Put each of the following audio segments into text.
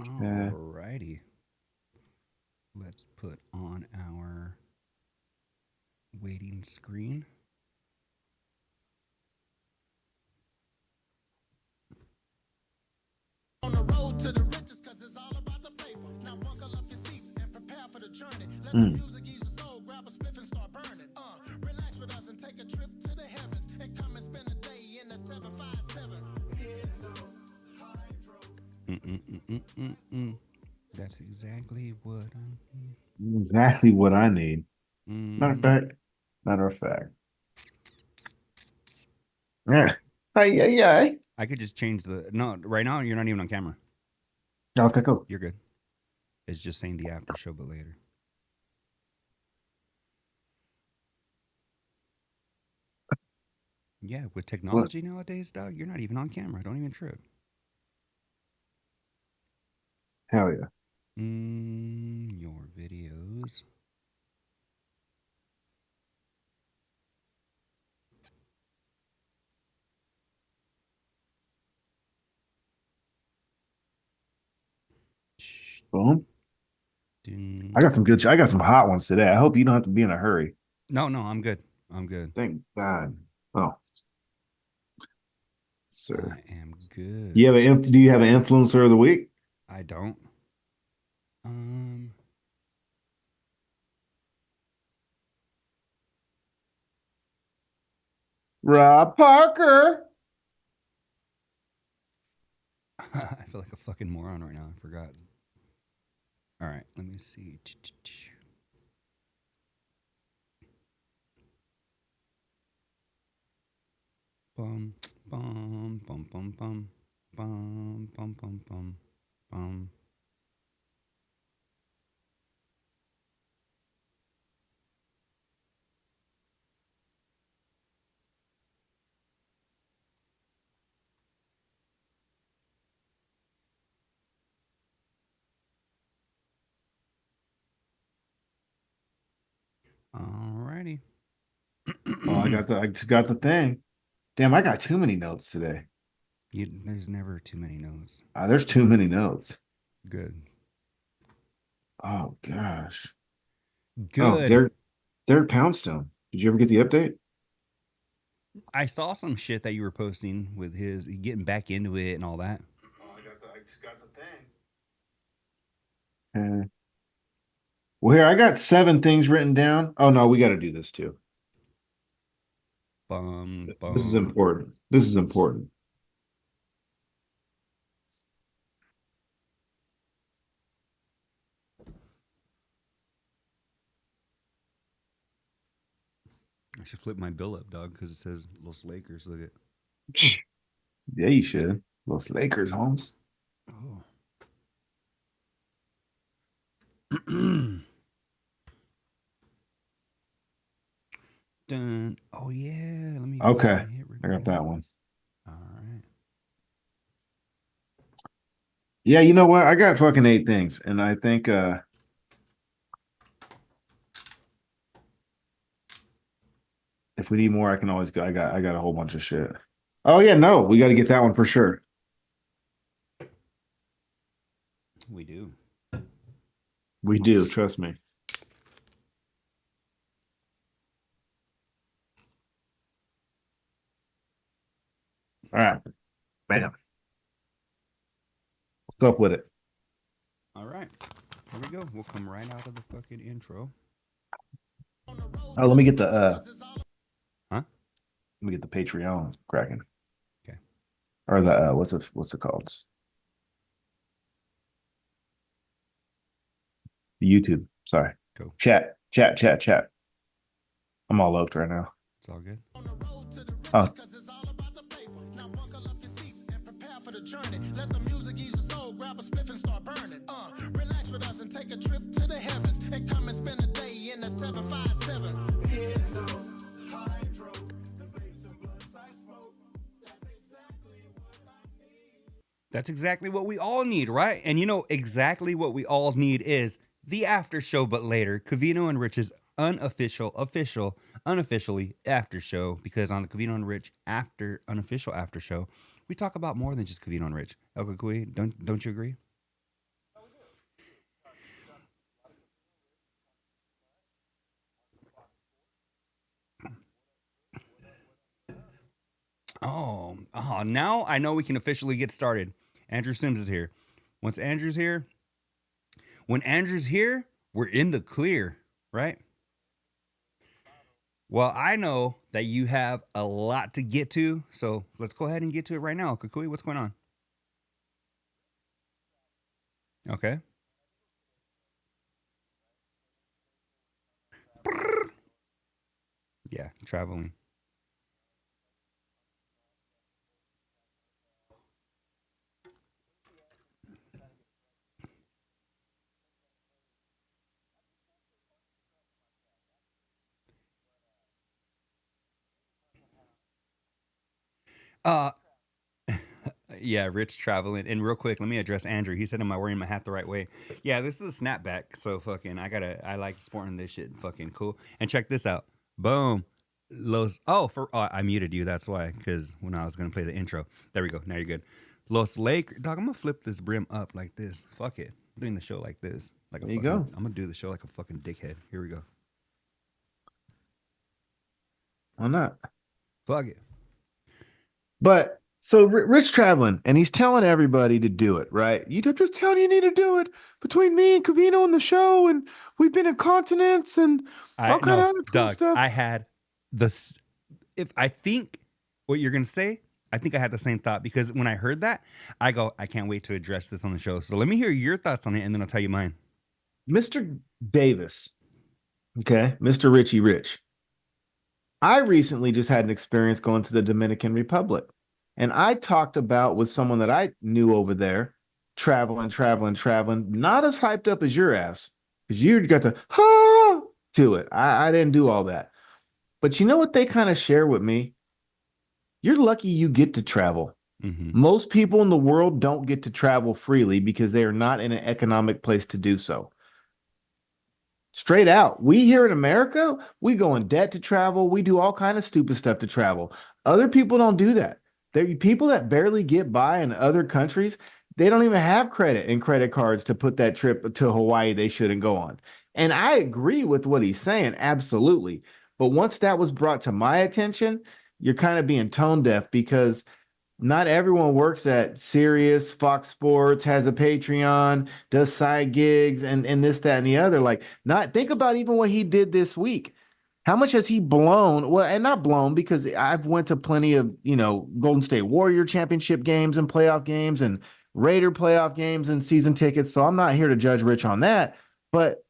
Alrighty. Let's put on our waiting screen. On the road to the riches, cause it's all about the paper. Now buckle up your seats and prepare for the journey. Let the music ease your soul, grab a spliff and start burning. Relax with us and take a trip to the heavens and come and spend a day in the 757. That's exactly what I need. Exactly what I need. Matter of Mhm. fact. Matter of fact. Yeah. Yeah. I could just change the. No, right now you're not even on camera. Okay, cool. You're good. It's just saying the after show, but later. Yeah, with technology nowadays, dog, you're not even on camera. Don't even trip. Hell yeah. Your videos. Boom. I got some hot ones today. I hope you don't have to be in a hurry. No, I'm good. I'm good. Thank God. Oh. Sir. I am good. Do you have an influencer of the week? I don't. Rob Parker. I feel like a fucking moron right now. I forgot. All right, let me see. Bum bum bum bum bum bum bum bum bum bum. Alrighty. Oh, I just got the thing. Damn, I got too many notes today. There's never too many notes. There's too many notes. Good. Oh gosh. Good. Oh, Derek Poundstone. Did you ever get the update? I saw some shit that you were posting with his getting back into it and all that. Oh, I just got the thing. Well, here I got 7 things written down. Oh no, we got to do this too. Bum, This is bum. important. This is important. I should flip my bill up, dog, because it says Los Lakers. Look at. Yeah, you should. Los Lakers, Holmes. Oh. Done. Oh yeah. Let me. Okay, I got that one. All right. Yeah, you know what? I got fucking 8 things, and I think if we need more, I can always go. I got a whole bunch of shit. Oh yeah, no, we got to get that one for sure. We do. We do, trust me. All right. Bam. What's up with it? All right. Here we go. We'll come right out of the fucking intro. Oh, let me get the Huh? Let me get the Patreon cracking. Okay. Or the what's it called? The YouTube. Sorry. Cool. Chat. I'm all loafed right now. It's all good. Oh. Now buckle up your seats and prepare for the journey. Let the music ease your soul, grab a spliff and start burning. Relax with us and take a trip to the heavens and come and spend a day in the 757. That's exactly what we all need, right? And you know exactly what we all need is the after show, but later. Covino and Rich's unofficially after show, because on the Covino and Rich unofficial after show, we talk about more than just Covino and Rich. Okay, don't you agree? Now I know we can officially get started. Andrew Sims is here. Once Andrew's here, when Andrew's here, we're in the clear, right? Well, I know that you have a lot to get to, so let's go ahead and get to it right now. Kukui, what's going on? Okay. Yeah, traveling. Uh, yeah, Rich traveling. And real quick, let me address Andrew. He said, "Am I wearing my hat the right way?" Yeah, this is a snapback. So fucking, I like sporting this shit. Fucking cool. And check this out. Boom. I muted you. That's why. Because when I was gonna play the intro, there we go. Now you're good. Los Lakers. Dog, I'm gonna flip this brim up like this. Fuck it. I'm doing the show like this. Like a There you fucking, go. I'm gonna do the show like a fucking dickhead. Here we go. Why not? Fuck it. But so Rich traveling, and he's telling everybody to do it, right? You just telling you need to do it between me and Cavino and the show, and we've been in continents and all kind of other cool Doug, stuff. I had if I think what you're gonna say, I think I had the same thought because when I heard that, I go, I can't wait to address this on the show. So let me hear your thoughts on it, and then I'll tell you mine. Mr. Davis, okay, Mr. Richie Rich. I recently just had an experience going to the Dominican Republic, and I talked about with someone that I knew over there, traveling, not as hyped up as your ass, because you got the to it. I didn't do all that. But you know what they kind of share with me? You're lucky you get to travel. Mm-hmm. Most people in the world don't get to travel freely because they are not in an economic place to do so. Straight out. We here in America, we go in debt to travel. We do all kind of stupid stuff to travel. Other people don't do that. There are people that barely get by in other countries. They don't even have credit and credit cards to put that trip to Hawaii they shouldn't go on. And I agree with what he's saying, absolutely. But once that was brought to my attention, you're kind of being tone deaf because not everyone works at Sirius, Fox Sports, has a Patreon, does side gigs, and this, that, and the other. Like, not think about even what he did this week. How much has he blown? Well, and not blown because I've went to plenty of, Golden State Warrior championship games and playoff games and Raider playoff games and season tickets. So I'm not here to judge Rich on that. But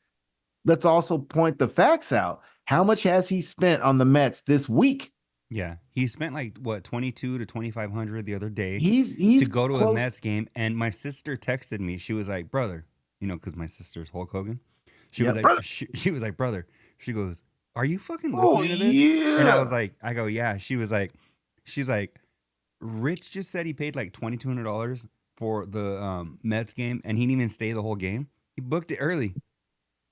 let's also point the facts out. How much has he spent on the Mets this week? Yeah, he spent like what 22 to 2,500 the other day He's to go to close. a Mets game, and my sister texted me. She was like, "Brother," because my sister's Hulk Hogan. She Yeah, was like, brother. she was like, "Brother." She goes, "Are you fucking Oh, listening to this?" yeah. And I was like, I go, "Yeah." She's like, Rich just said he paid like $2,200 for the Mets game, and he didn't even stay the whole game. He booked it early.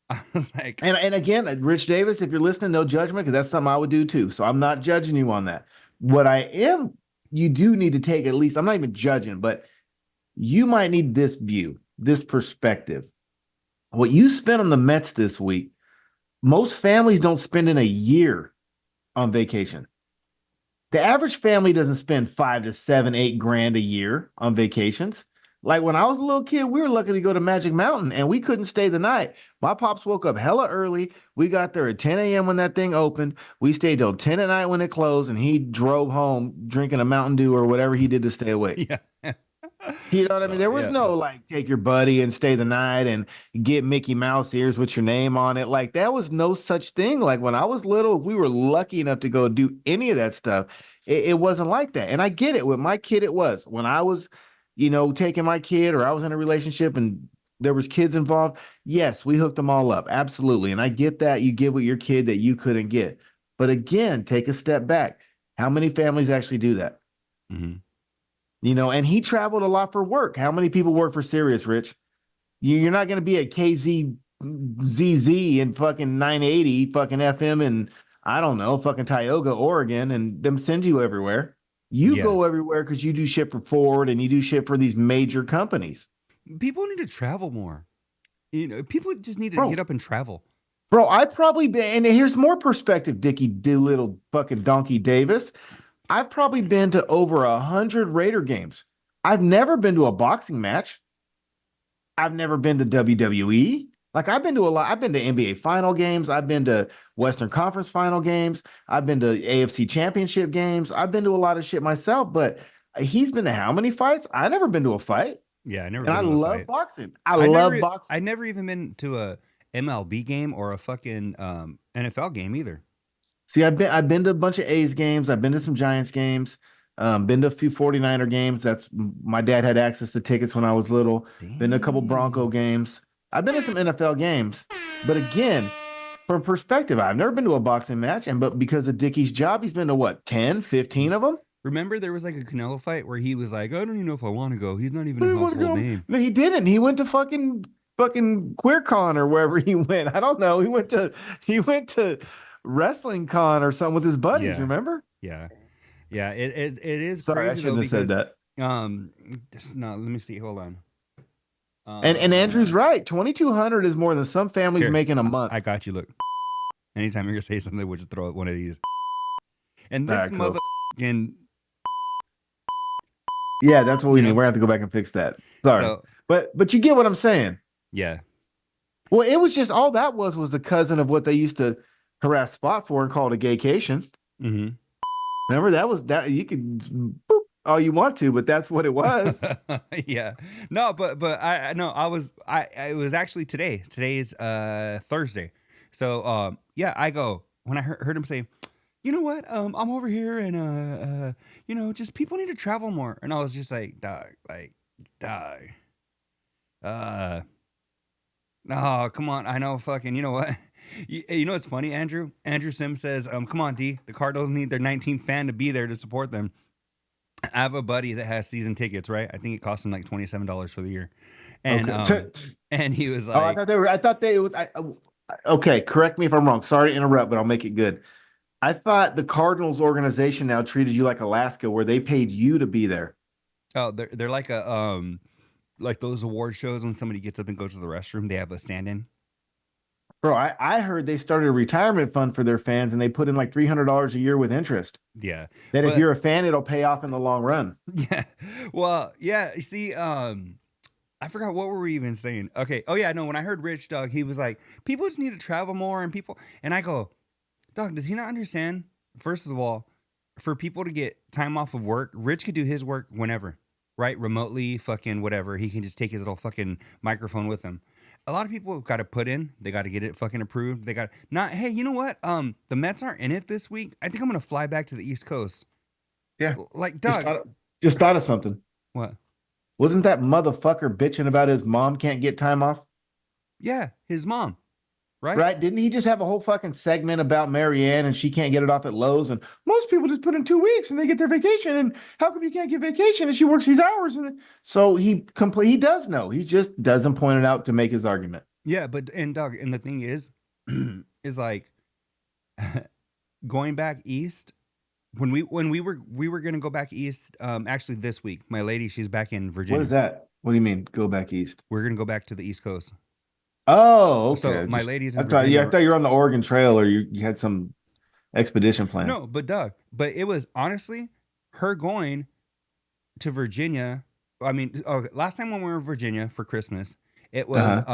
I was like, And again, Rich Davis, if you're listening, no judgment, because that's something I would do too. So I'm not judging you on that. What I am, you do need to take at least, I'm not even judging, but you might need this view, this perspective. What you spent on the Mets this week, most families don't spend in a year on vacation. The average family doesn't spend 5 to 7, 8 grand a year on vacations. Like when I was a little kid, we were lucky to go to Magic Mountain and we couldn't stay the night. My pops woke up hella early. We got there at 10 a.m. when that thing opened. We stayed till 10 at night when it closed, and he drove home drinking a Mountain Dew or whatever he did to stay awake. yeah. You know what I mean? There was Yeah. no like take your buddy and stay the night and get Mickey Mouse ears with your name on it. Like that was no such thing. Like when I was little, if we were lucky enough to go do any of that stuff, it wasn't like that. And I get it. With my kid, it was. When I was, taking my kid or I was in a relationship and there was kids involved, yes, we hooked them all up. Absolutely. And I get that you give with your kid that you couldn't get. But again, take a step back. How many families actually do that? Mm-hmm. And he traveled a lot for work. How many people work for Sirius, Rich? You're not going to be at KZZZ and fucking 980 fucking FM and I don't know, fucking Tioga, Oregon, and them send you everywhere. You Yeah. go everywhere because you do shit for Ford and you do shit for these major companies. People need to travel more. People just need to Bro. get up and travel. Bro, and here's more perspective, Dickie Doolittle fucking Donkey Davis. I've probably been to over 100 Raider games. I've never been to a boxing match. I've never been to WWE. Like I've been to a lot. I've been to NBA final games. I've been to Western Conference final games. I've been to AFC championship games. I've been to a lot of shit myself, but he's been to how many fights? I never been to a fight. Yeah, I never And been I to a love fight. boxing. I love boxing. I never even been to a MLB game or a fucking NFL game either. See, I've been to a bunch of A's games. I've been to some Giants games. Been to a few 49er games. My dad had access to tickets when I was little. Been to a couple Bronco games. I've been to some NFL games. But again, from perspective, I've never been to a boxing match. But because of Dickie's job, he's been to what, 10, 15 of them? Remember there was like a Canelo fight where he was like, I don't even know if I want to go. He's not even a household name. No, he didn't. He went to fucking QueerCon or wherever he went. I don't know. He went to Wrestling Con or something with his buddies, Yeah. remember? Yeah. Yeah. It is Sorry, I crazy shouldn't though have said because that. no, let me see. Hold on. And Andrew's right. 2,200 is more than some families Here, make in a month. I got you. Look. Anytime you're gonna say something, we'll just throw out one of these. And All this right, cool. motherfucking Yeah, that's what we You need. know? We're gonna have to go back and fix that. Sorry. so But you get what I'm saying. yeah. Well, it was just all that was the cousin of what they used to harass Spot for and call it a gaycation. Mm-hmm. Remember that you could boop all you want to, but that's what it was. Yeah. No, but I no, it was actually today. Today's Thursday. So yeah, I go when I heard him say, you know what? I'm over here and just people need to travel more. And I was just like, dog. No, come on. I know fucking, you know what? You know what's funny, Andrew? Andrew Sims says, come on, D. The Cardinals need their 19th fan to be there to support them. I have a buddy that has season tickets, right? I think it cost him like $27 for the year. And Okay. and he was Oh, like, I thought they was okay, correct me if I'm wrong. Sorry to interrupt, but I'll make it good. I thought the Cardinals organization now treated you like Alaska, where they paid you to be there. oh, they're like a like those award shows when somebody gets up and goes to the restroom, they have a stand-in. Bro, I heard they started a retirement fund for their fans and they put in like $300 a year with interest. Yeah. That if But- you're a fan, it'll pay off in the long run. Yeah. Well, yeah, you see, I forgot what were we even saying. Okay. Oh yeah, no, when I heard Rich, dog, he was like, people just need to travel more and I go, dog, does he not understand? First of all, for people to get time off of work, Rich could do his work whenever, right? Remotely, fucking whatever. He can just take his little fucking microphone with him. A lot of people got to put in, they got to get it fucking approved. They got not, hey, you know what? The Mets aren't in it this week. I think I'm going to fly back to the East Coast. Yeah. Like, Just dog, thought of something. what? Wasn't that motherfucker bitching about his mom can't get time off? Yeah, his mom, right? Right? Didn't he just have a whole fucking segment about Marianne and she can't get it off at Lowe's? And most people just put in 2 weeks and they get their vacation. And how come you can't get vacation and she works these hours? And so he does know. He just doesn't point it out to make his argument. Yeah, and dog, and the thing is, is like going back east. When we were gonna go back east. Actually, this week, my lady, she's back in Virginia. What is that? What do you mean? Go back east? We're gonna go back to the East Coast. Oh, okay. So my lady's in I thought Virginia. you were on the Oregon Trail or you had some expedition plan. No, but Doug, but it was honestly her going to Virginia. I mean, last time when we were in Virginia for Christmas, it was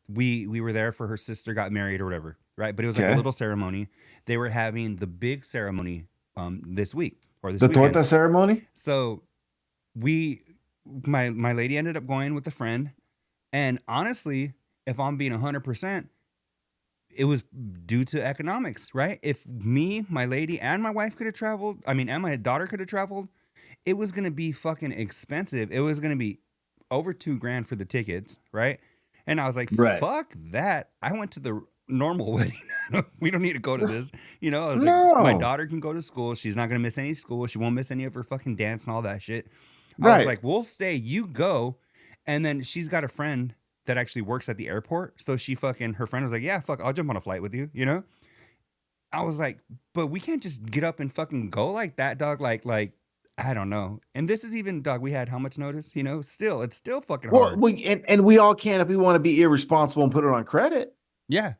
we were there for her sister got married or whatever, right? But it was like a Okay. little ceremony. They were having the big ceremony this week or this The weekend. torta ceremony? So my lady ended up going with a friend, and honestly, if I'm being 100%, it was due to economics, right? If me, my lady, and my wife could have traveled, and my daughter could have traveled, it was gonna be fucking expensive. It was gonna be over $2,000 for the tickets, right? And I was like, Right. fuck that. I went to the normal wedding. We don't need to go to this. You know, I was No. like, my daughter can go to school. She's not gonna miss any school. She won't miss any of her fucking dance and all that shit. I Right. was like, we'll stay, you go. And then she's got a friend that actually works at the airport. So her friend was like, yeah, fuck, I'll jump on a flight with you, you know? I was like, but we can't just get up and fucking go like that, dog. Like, I don't know. And this is even, dog, we had how much notice? You know, it's still fucking hard. Well, and we all can if we want to be irresponsible and put it on credit. Yeah.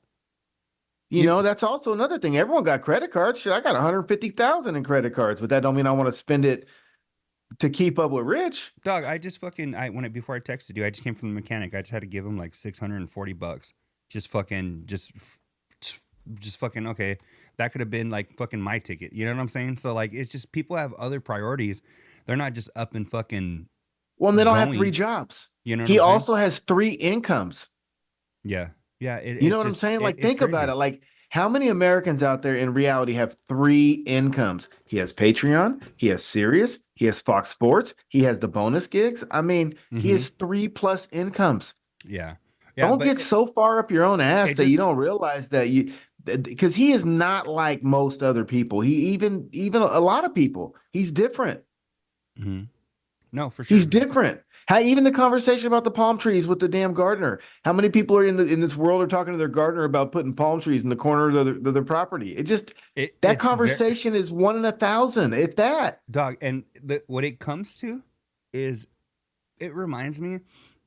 You know, that's also another thing. Everyone got credit cards. Shit, I got 150,000 in credit cards, but that don't mean I want to spend it to keep up with Rich. Dog, I just fucking before I texted you, I just came from the mechanic. I just had to give him like $640. Just fucking just fucking okay. That could have been like fucking my ticket. You know what I'm saying? So like it's just people have other priorities. They're not just up and fucking Well, and they don't have going. 3 jobs. You know what He I'm saying? also has 3 incomes. Yeah. Yeah. You know what I'm saying? Like, think about it. Like, how many Americans out there in reality have 3 incomes? He has Patreon, he has Sirius, he has Fox Sports, he has the bonus gigs. I mean, he has 3+ incomes. Yeah. Don't get so far up your own ass that you don't realize that because he is not like most other people. He even a lot of people. He's different. No, for sure. He's different. How even the conversation about the palm trees with the damn gardener. How many people are in this world are talking to their gardener about putting palm trees in the corner of their property? That conversation is 1 in 1,000, if that. Dog, and what it comes to is it reminds me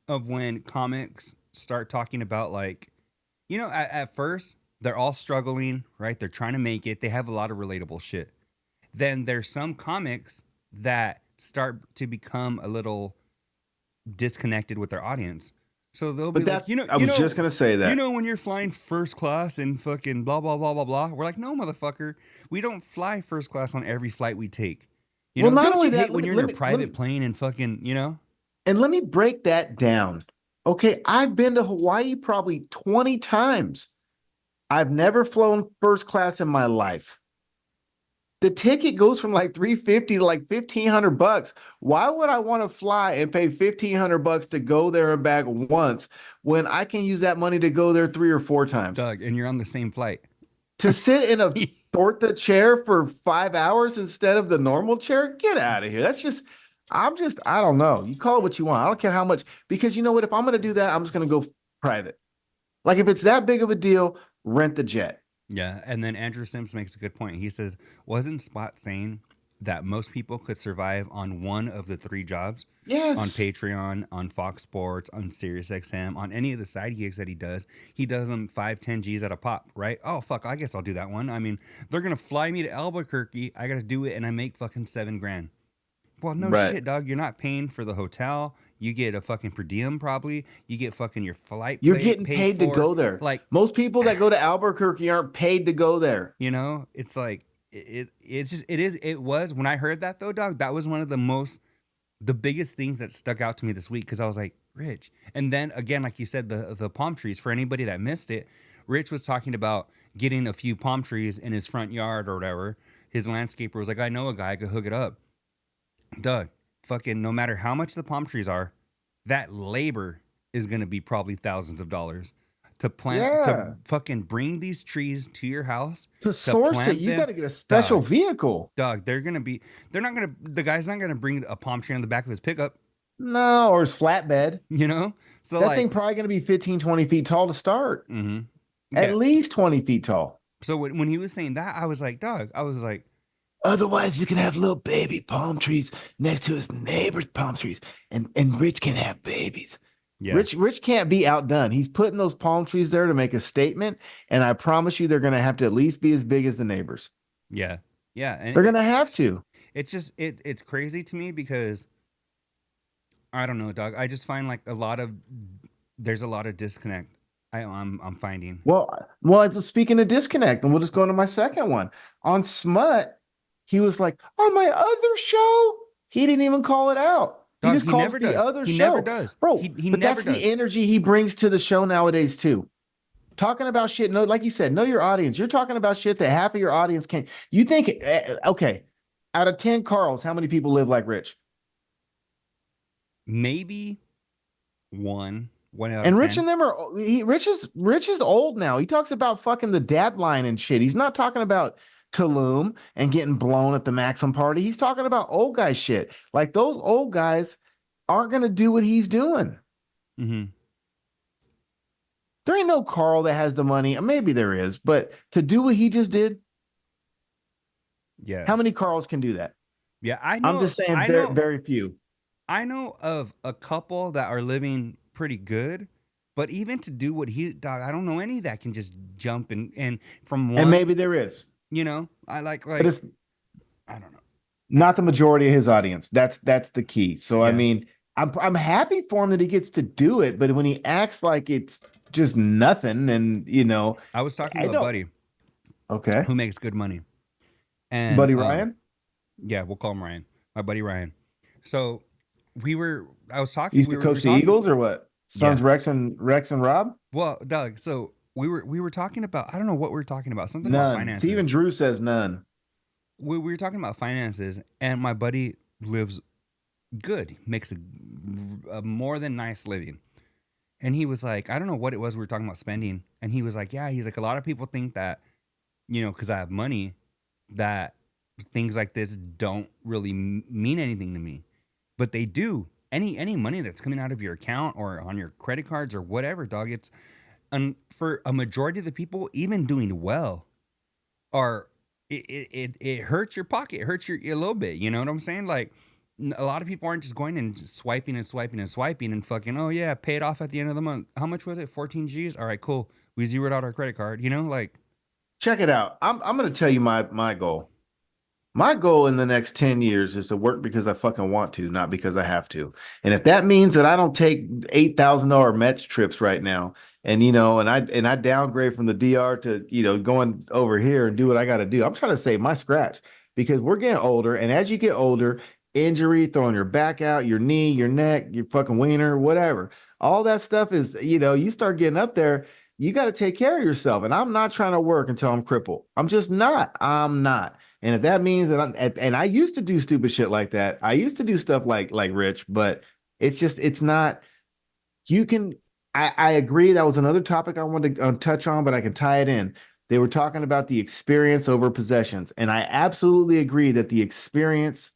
of when comics start talking about like, you know, at first they're all struggling, right? They're trying to make it. They have a lot of relatable shit. Then there's some comics that start to become a little disconnected with their audience. So they'll be like, I was just going to say that. You know, when you're flying first class and fucking blah, blah, blah, blah, blah. We're like, no, motherfucker. We don't fly first class on every flight we take. You know, not only that, when you're in a private plane and fucking, you know. And let me break that down. Okay, I've been to Hawaii probably 20 times. I've never flown first class in my life. The ticket goes from like $350 to like $1,500. Why would I want to fly and pay $1,500 to go there and back once when I can use that money to go there 3 or 4 times? Doug, and you're on the same flight. To sit in a torta chair for 5 hours instead of the normal chair? Get out of here. I don't know. You call it what you want. I don't care how much, because you know what? If I'm going to do that, I'm just going to go private. Like if it's that big of a deal, rent the jet. Yeah, and then Andrew Sims makes a good point. He says, wasn't Spot saying that most people could survive on one of the 3 jobs? Yes. On Patreon, on Fox Sports, on SiriusXM, on any of the side gigs that he does them 5-10 G's at a pop, right? Oh, fuck, I guess I'll do that one. I mean, they're going to fly me to Albuquerque. I got to do it, and I make fucking $7,000. Well, no shit, dog. You're not paying for the hotel. You get a fucking per diem probably. You get fucking your flight. You're getting paid to go there. Like most people that go to Albuquerque aren't paid to go there. You know, it's like it was when I heard that though, dog. That was one of the biggest things that stuck out to me this week because I was like, Rich. And then again, like you said, the palm trees. For anybody that missed it, Rich was talking about getting a few palm trees in his front yard or whatever. His landscaper was like, I know a guy, I could hook it up. Doug, fucking no matter how much the palm trees are, that labor is going to be probably thousands of dollars to plant, to fucking bring these trees to your house. To source it, you got to get a special vehicle. Dog, the guy's not going to bring a palm tree on the back of his pickup. No, or his flatbed. You know? So that thing probably going to be 15, 20 feet tall to start. At least 20 feet tall. So when he was saying that, I was like, dog, otherwise, you can have little baby palm trees next to his neighbor's palm trees, and Rich can have babies. Yeah. Rich can't be outdone. He's putting those palm trees there to make a statement, and I promise you, they're going to have to at least be as big as the neighbors. Yeah, yeah, and they're going to have to. It's just it's crazy to me because I don't know, dog. I just find like there's a lot of disconnect. I'm finding. Well, speaking of disconnect, and we'll just go into my second one on Smut. He was like, on my other show, he didn't even call it out. He just called it the other show. He never does. Bro, but that's the energy he brings to the show nowadays, too. Talking about shit, like you said, know your audience. You're talking about shit that half of your audience can't. You think, okay, out of 10 Carls, how many people live like Rich? Maybe one out of and 10. Rich and them are, Rich is old now. He talks about fucking the dad line and shit. He's not talking about Tulum and getting blown at the Maxim party. He's talking about old guy shit. Like those old guys aren't going to do what he's doing. Mm-hmm. There ain't no Carl that has the money. Maybe there is, but to do what he just did. Yeah. How many Carls can do that? Yeah. I'm just saying very few. I know of a couple that are living pretty good, But even to do what he, dog, I don't know any that can just jump and from And one, maybe there is, you know, I but like it's I don't know. not the majority of his audience. That's the key. So I Yeah, mean, I'm happy for him that he gets to do it, but when he acts like it's just nothing, and I was talking I to a don't. buddy Okay, who makes good money, and buddy Ryan. yeah, we'll call him Ryan, my buddy Ryan. So I was You talking, used to we were coach the talking, Eagles or what? yeah. Sons Rex and Rob? Well, Doug, so we were talking about, I don't know what we were talking about, something about None. Steven finances. Drew says none. We were talking about finances, and my buddy lives good, makes a more than nice living. And he was like, I don't know what it was we were talking about spending. And he was like, yeah, he's like, a lot of people think that, because I have money, that things like this don't really mean anything to me. But they do. Any money that's coming out of your account or on your credit cards or whatever, dog, it's for a majority of the people, even doing well, are it hurts your pocket, it hurts your a little bit. You know what I'm saying? Like a lot of people aren't just going and just swiping and swiping and swiping and fucking, oh yeah, pay it off at the end of the month. How much was it? 14 G's. All right, cool. We zeroed out our credit card. Like Check it out. I'm going to tell you my goal. My goal in the next 10 years is to work because I fucking want to, not because I have to. And if that means that I don't take $8,000 Mets trips right now, and I downgrade from the DR to, going over here and do what I got to do. I'm trying to save my scratch because we're getting older, and as you get older, injury, throwing your back out, your knee, your neck, your fucking wiener, whatever. All that stuff is, you start getting up there, you got to take care of yourself. And I'm not trying to work until I'm crippled. I'm just not. I'm not. And if that means that and I used to do stupid shit like that. I used to do stuff like Rich, but it's not. You can. I agree. That was another topic I wanted to touch on, but I can tie it in. They were talking about the experience over possessions, and I absolutely agree that the experience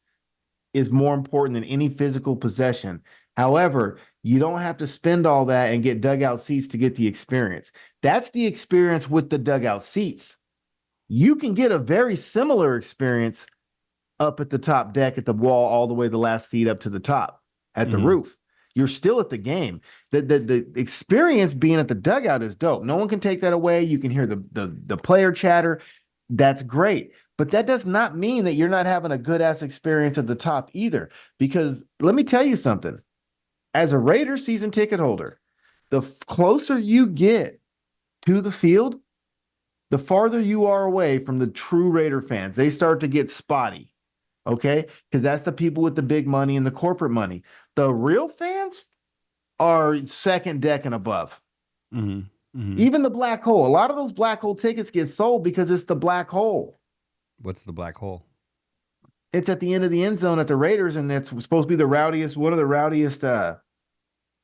is more important than any physical possession. However, you don't have to spend all that and get dugout seats to get the experience. That's the experience with the dugout seats. You can get a very similar experience up at the top deck at the wall, all the way the last seat up to the top at the roof. You're still at the game. The experience being at the dugout is dope. No one can take that away. You can hear the player chatter. That's great. But that does not mean that you're not having a good ass experience at the top either. Because let me tell you something. As a Raiders season ticket holder, the closer you get to the field, the farther you are away from the true Raider fans. They start to get spotty. Okay? Because that's the people with the big money and the corporate money. The real fans are second deck and above. Even the black hole. A lot of those black hole tickets get sold because it's the black hole. What's the black hole? It's at the end of the end zone at the Raiders, and it's supposed to be one of the rowdiest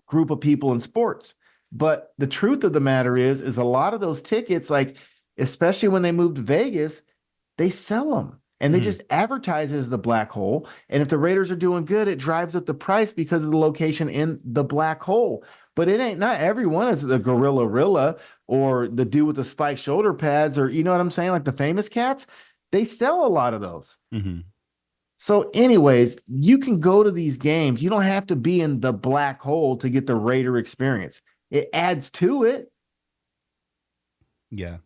group of people in sports. But the truth of the matter is a lot of those tickets, like especially when they moved to Vegas, they sell them. And they just advertise as the black hole. And if the Raiders are doing good, it drives up the price because of the location in the black hole. But it ain't, not everyone is the Gorilla Rilla or the dude with the spiked shoulder pads, or you know what I'm saying? Like the famous cats, they sell a lot of those. So anyways, you can go to these games. You don't have to be in the black hole to get the Raider experience. It adds to it. Yeah.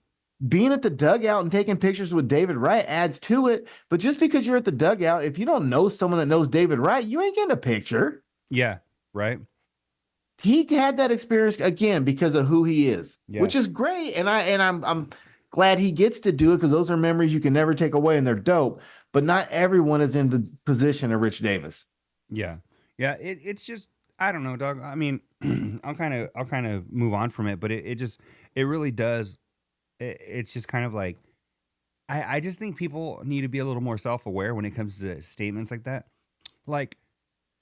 Being at the dugout and taking pictures with David Wright adds to it. But just because you're at the dugout, if you don't know someone that knows David Wright, you ain't getting a picture. Yeah. Right. He had that experience again because of who he is, Yeah. which is great. And I'm glad he gets to do it because those are memories you can never take away and they're dope. But not everyone is in the position of Rich Davis. Yeah. Yeah. It's just, I don't know, dog. I mean, I'll kind of move on from it, but it really does. It's just kind of like, I just think people need to be a little more self-aware when it comes to statements like that. Like,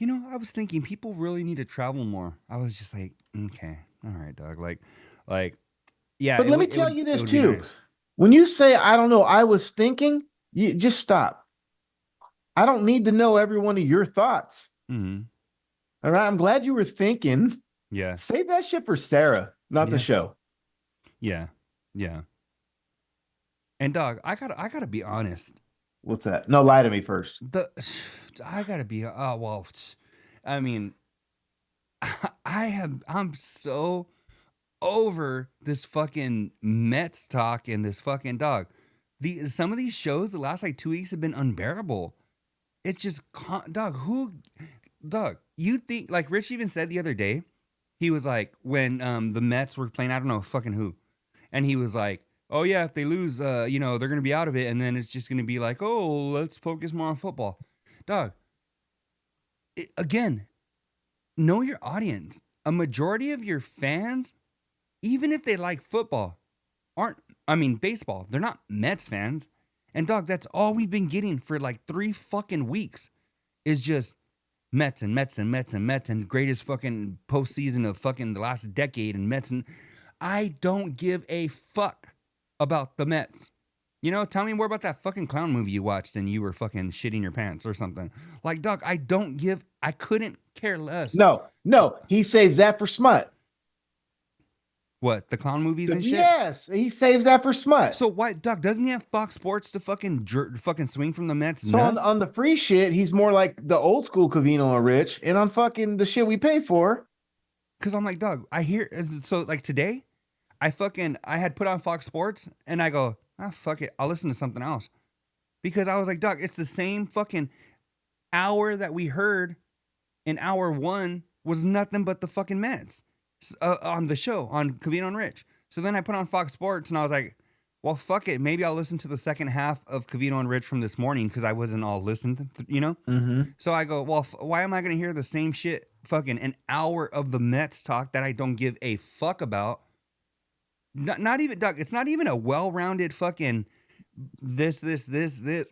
I was thinking people really need to travel more. I was just like, okay, all right, dog. Like, yeah. But let me tell you this too. Nice. When you say, I don't know, I was thinking, you just stop. I don't need to know every one of your thoughts. All right. I'm glad you were thinking. Yeah. Save that shit for Sarah, not the show. Yeah. Yeah. And dog, I gotta be honest. What's that? No, lie to me first. I gotta be. Well, I mean, I'm so over this fucking Mets talk and this fucking dog. Some of these shows the last like 2 weeks have been unbearable. It's just dog. You think like Rich even said the other day, he was like when the Mets were playing, I don't know fucking who, and he was like, oh yeah, if they lose, they're gonna be out of it, and then it's just gonna be like, oh, let's focus more on football, dog. Again, know your audience. A majority of your fans, even if they like football, baseball, they're not Mets fans. And dog, that's all we've been getting for like 3 fucking weeks is just Mets and Mets and Mets and Mets and greatest fucking postseason of fucking the last decade and Mets. And I don't give a fuck about the Mets. Tell me more about that fucking clown movie you watched and you were fucking shitting your pants or something. Like, dog, I couldn't care less. No, he saves that for smut. What, the clown movies and shit? Yes, he saves that for smut. So why, Doc, doesn't he have Fox Sports to fucking swing from the Mets? So on the free shit, he's more like the old school Covino and Rich, and on fucking the shit we pay for. Because I'm like, dog, I hear, so like today, I had put on Fox Sports, and I go, fuck it, I'll listen to something else. Because I was like, dog, it's the same fucking hour that we heard in hour 1 was nothing but the fucking Mets. On the show on Covino and Rich. So then I put on Fox Sports and I was like, well, fuck it. Maybe I'll listen to the second half of Covino and Rich from this morning because I wasn't all listened, Mm-hmm. So I go, well, why am I going to hear the same shit fucking an hour of the Mets talk that I don't give a fuck about? Not even, Doug, it's not even a well-rounded fucking this.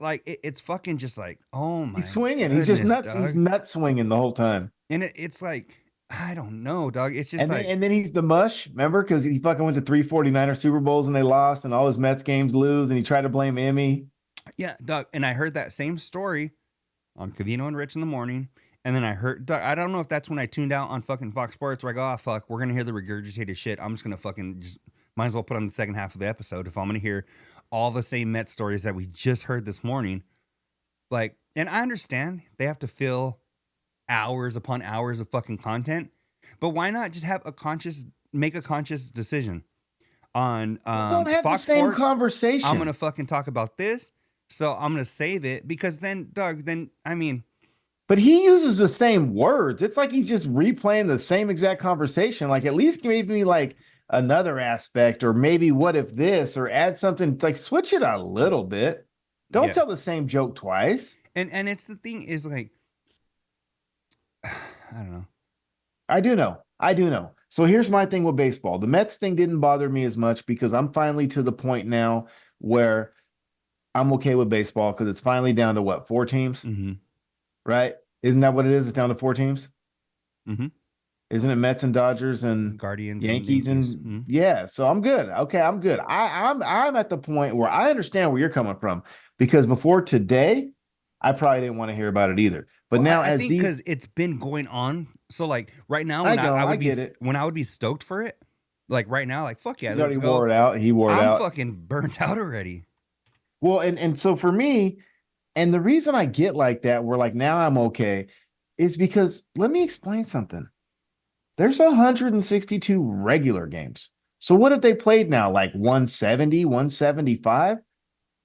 Like, it's fucking just like, oh my He's swinging. Goodness, he's just nuts. Doug. He's nut swinging the whole time. And it's like, I don't know, dog. It's just and then he's the mush, remember? Because he fucking went to 3 49er Super Bowls and they lost, and all his Mets games lose, and he tried to blame Emmy. Yeah, dog. And I heard that same story on Covino and Rich in the morning. And then I heard, dog, I don't know if that's when I tuned out on fucking Fox Sports where I go, fuck, we're going to hear the regurgitated shit. I'm just going to fucking might as well put on the second half of the episode if I'm going to hear all the same Mets stories that we just heard this morning. Like, and I understand they have to fill hours upon hours of fucking content, but why not just make a conscious decision on don't have Fox the same Sports, conversation. I'm gonna fucking talk about this, so I'm gonna save it because then, Doug, but he uses the same words. It's like he's just replaying the same exact conversation. Like, at least give me like another aspect, or maybe what if this, or add something, like switch it a little bit. Don't tell the same joke twice. And it's the thing is like, I don't know. I do know. So here's my thing with baseball. The Mets thing didn't bother me as much because I'm finally to the point now where I'm okay with baseball because it's finally down to what, 4 teams? Mm-hmm. Right? Isn't that what it is? It's down to 4 teams? Mm-hmm. Isn't it Mets and Dodgers and Guardians, Yankees and mm-hmm. Yeah, so I'm good. Okay, I'm good. I'm at the point where I understand where you're coming from because before today, I probably didn't want to hear about it either. But now, I think because it's been going on, so like right now, when I would be stoked for it, like right now, like fuck yeah, let's go. Wore it out. He wore it out. I'm fucking burnt out already. Well, and so for me, and the reason I get like that, where like now I'm okay, is because let me explain something. There's 162 regular games. So what have they played now? Like 170, 175?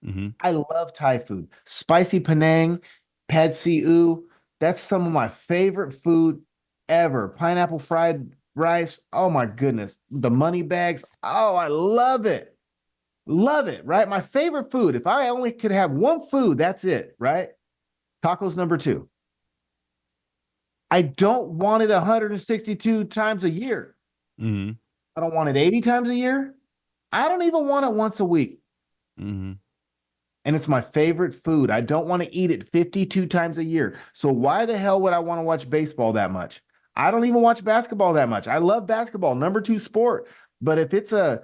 Mm-hmm. I love Thai food. Spicy Penang, Pad See Ew. That's some of my favorite food ever. Pineapple fried rice. Oh my goodness. The money bags. Oh, I love it. Love it, right? My favorite food. If I only could have one food, that's it, right? Tacos number 2. I don't want it 162 times a year. Mm-hmm. I don't want it 80 times a year. I don't even want it once a week. Mm-hmm. And it's my favorite food. I don't want to eat it 52 times a year. So why the hell would I want to watch baseball that much? I don't even watch basketball that much. I love basketball, number 2 sport. But if it's a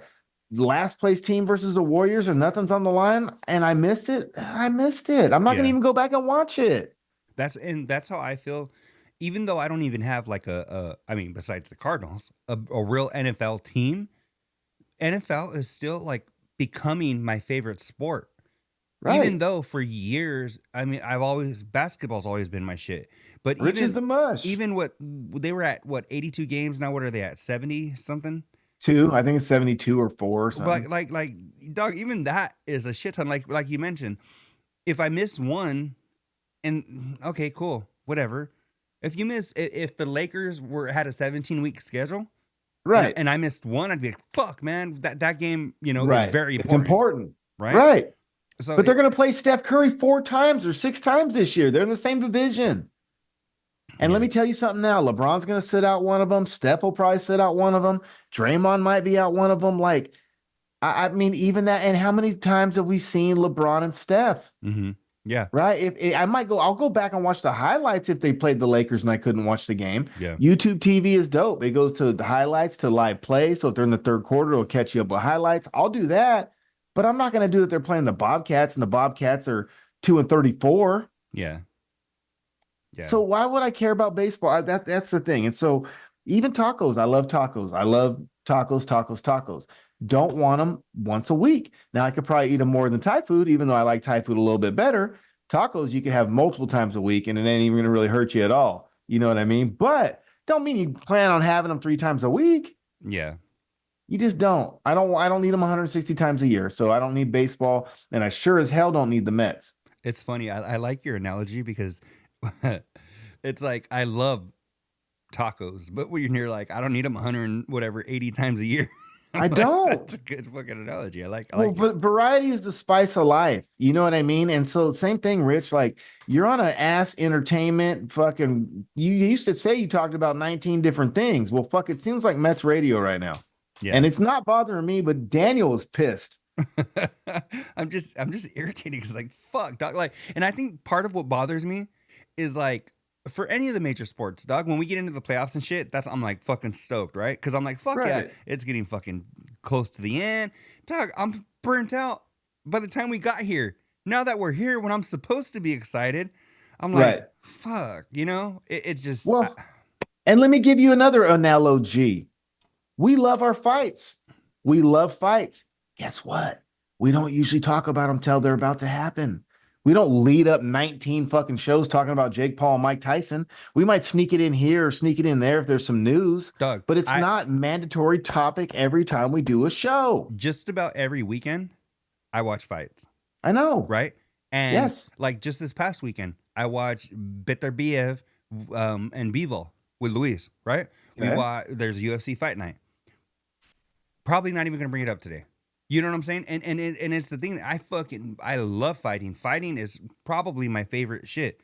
last place team versus the Warriors and nothing's on the line and I missed it, I missed it. I'm not going to even go back and watch it. That's how I feel. Even though I don't even have like besides the Cardinals, a real NFL team, NFL is still like becoming my favorite sport. Right. Even though for years, basketball's always been my shit. But Rich is the mush. Even what they were at, 82 games now? What are they at? 70 something? 2. I think it's 72 or 4 or something. Like, dog, even that is a shit ton. Like you mentioned, if I miss one, and okay, cool, whatever. If the Lakers had a 17-week schedule, Right. and I missed one, I'd be like, fuck, man, that game, is Right. very It's important, important. right? Right. So, But they're going to play Steph Curry 4 times or 6 times this year. They're in the same division. And let Yeah. me tell you something now. LeBron's going to sit out one of them. Steph will probably sit out one of them. Draymond might be out one of them. Like, I mean, even that. And how many times have we seen LeBron and Steph? yeah, Right. I'll go back and watch the highlights if they played the Lakers and I couldn't watch the game. yeah, YouTube TV is dope. It goes to the highlights to live play. So if they're in the third quarter, it'll catch you up with highlights. I'll do that. But I'm not going to do it if they're playing the Bobcats and the Bobcats are 2-34. yeah. So why would I care about baseball? That's the thing. And so even tacos, I love tacos. I love tacos. Don't want them once a week. Now I could probably eat them more than Thai food, even though I like Thai food a little bit better. Tacos you can have multiple times a week, and it ain't even going to really hurt you at all. You know what I mean? But don't mean you plan on having them 3 times a week. Yeah. You just don't. I don't need them 160 times a year. So I don't need baseball, and I sure as hell don't need the Mets. It's funny. I like your analogy because it's like I love tacos, but when you're like, I don't need them 100 and whatever 80 times a year. I don't. That's a good fucking analogy. I like Well, but variety is the spice of life. You know what I mean? And so same thing, Rich, like you're on an ass entertainment fucking, you used to say you talked about 19 different things. Well, fuck, it seems like Mets radio right now. Yeah. And it's not bothering me, but Daniel is pissed. I'm just irritated because like fuck, dog. Like, and I think part of what bothers me is like for any of the major sports, dog, when we get into the playoffs and shit, I'm like fucking stoked, right? Because I'm like, fuck yeah, Right. it's getting fucking close to the end. Dog, I'm burnt out by the time we got here. Now that we're here, when I'm supposed to be excited, I'm like, Right. fuck, it's just. Well, and let me give you another analogy. We love our fights. We love fights. Guess what? We don't usually talk about them till they're about to happen. We don't lead up 19 fucking shows talking about Jake Paul and Mike Tyson. We might sneak it in here or sneak it in there if there's some news, Doug, but it's not mandatory topic every time we do a show. Just about every weekend, I watch fights. I know. Right? And Yes. like just this past weekend, I watched Beterbiev and Bivol with Luis, right? Okay. There's a UFC fight night. Probably not even gonna bring it up today. You know what I'm saying? And it's the thing that I love fighting. Fighting is probably my favorite shit.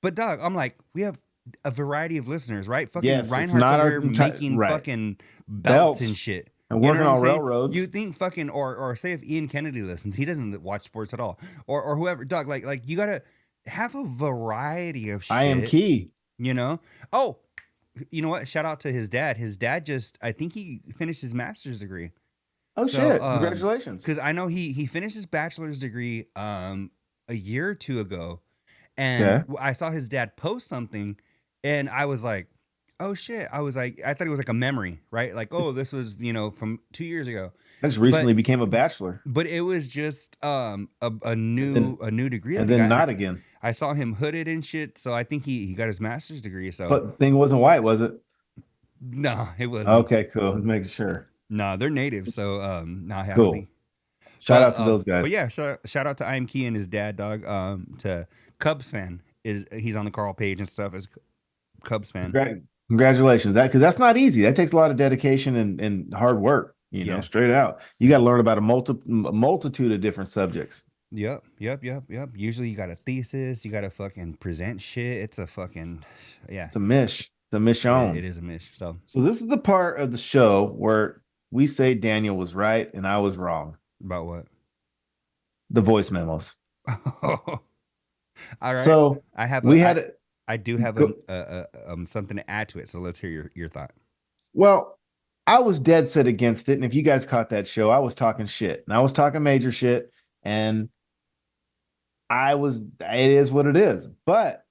But dog, I'm like, we have a variety of listeners, right? Fucking Yes, it's Reinhardt's not over our here making right. fucking belts and Belts. shit. And You know working what I'm on saying? railroads. You think fucking or say if Ian Kennedy listens, he doesn't watch sports at all. Or whoever, dog, like you gotta have a variety of shit. I am key. You know? Oh, you know what? Shout out to his dad. His dad I think he finished his master's degree. Oh So, shit. Congratulations. Because I know he finished his bachelor's degree a year or two ago. And Okay. I saw his dad post something and I was like, oh shit. I thought it was like a memory, right? Like, oh, this was, from 2 years ago. I just recently became a bachelor. But it was just a new degree. And Like, then not again. I saw him hooded and shit. So I think he got his master's degree. So But thing wasn't white, was it? no, it wasn't. Okay, cool. Make sure. No, they're native. So no, I Cool. haven't. Shout out to those guys. But yeah, shout out to I Am Key and his dad, dog. To Cubs fan he's on the Carl Page and stuff as Cubs fan. Congratulations. Because that's not easy. That takes a lot of dedication and hard work, Yeah. straight out. You got to learn about a multitude of different subjects. Yep. Usually you got a thesis, you got to fucking present shit. It's a fucking It's a mish. It's a mission. It is a mish. So this is the part of the show where we say Daniel was right and I was wrong. about what? The voice memos. All right. So I have I do have something to add to it. So let's hear your thought. Well, I was dead set against it. And if you guys caught that show, I was talking shit. And I was talking major shit. And it is what it is. But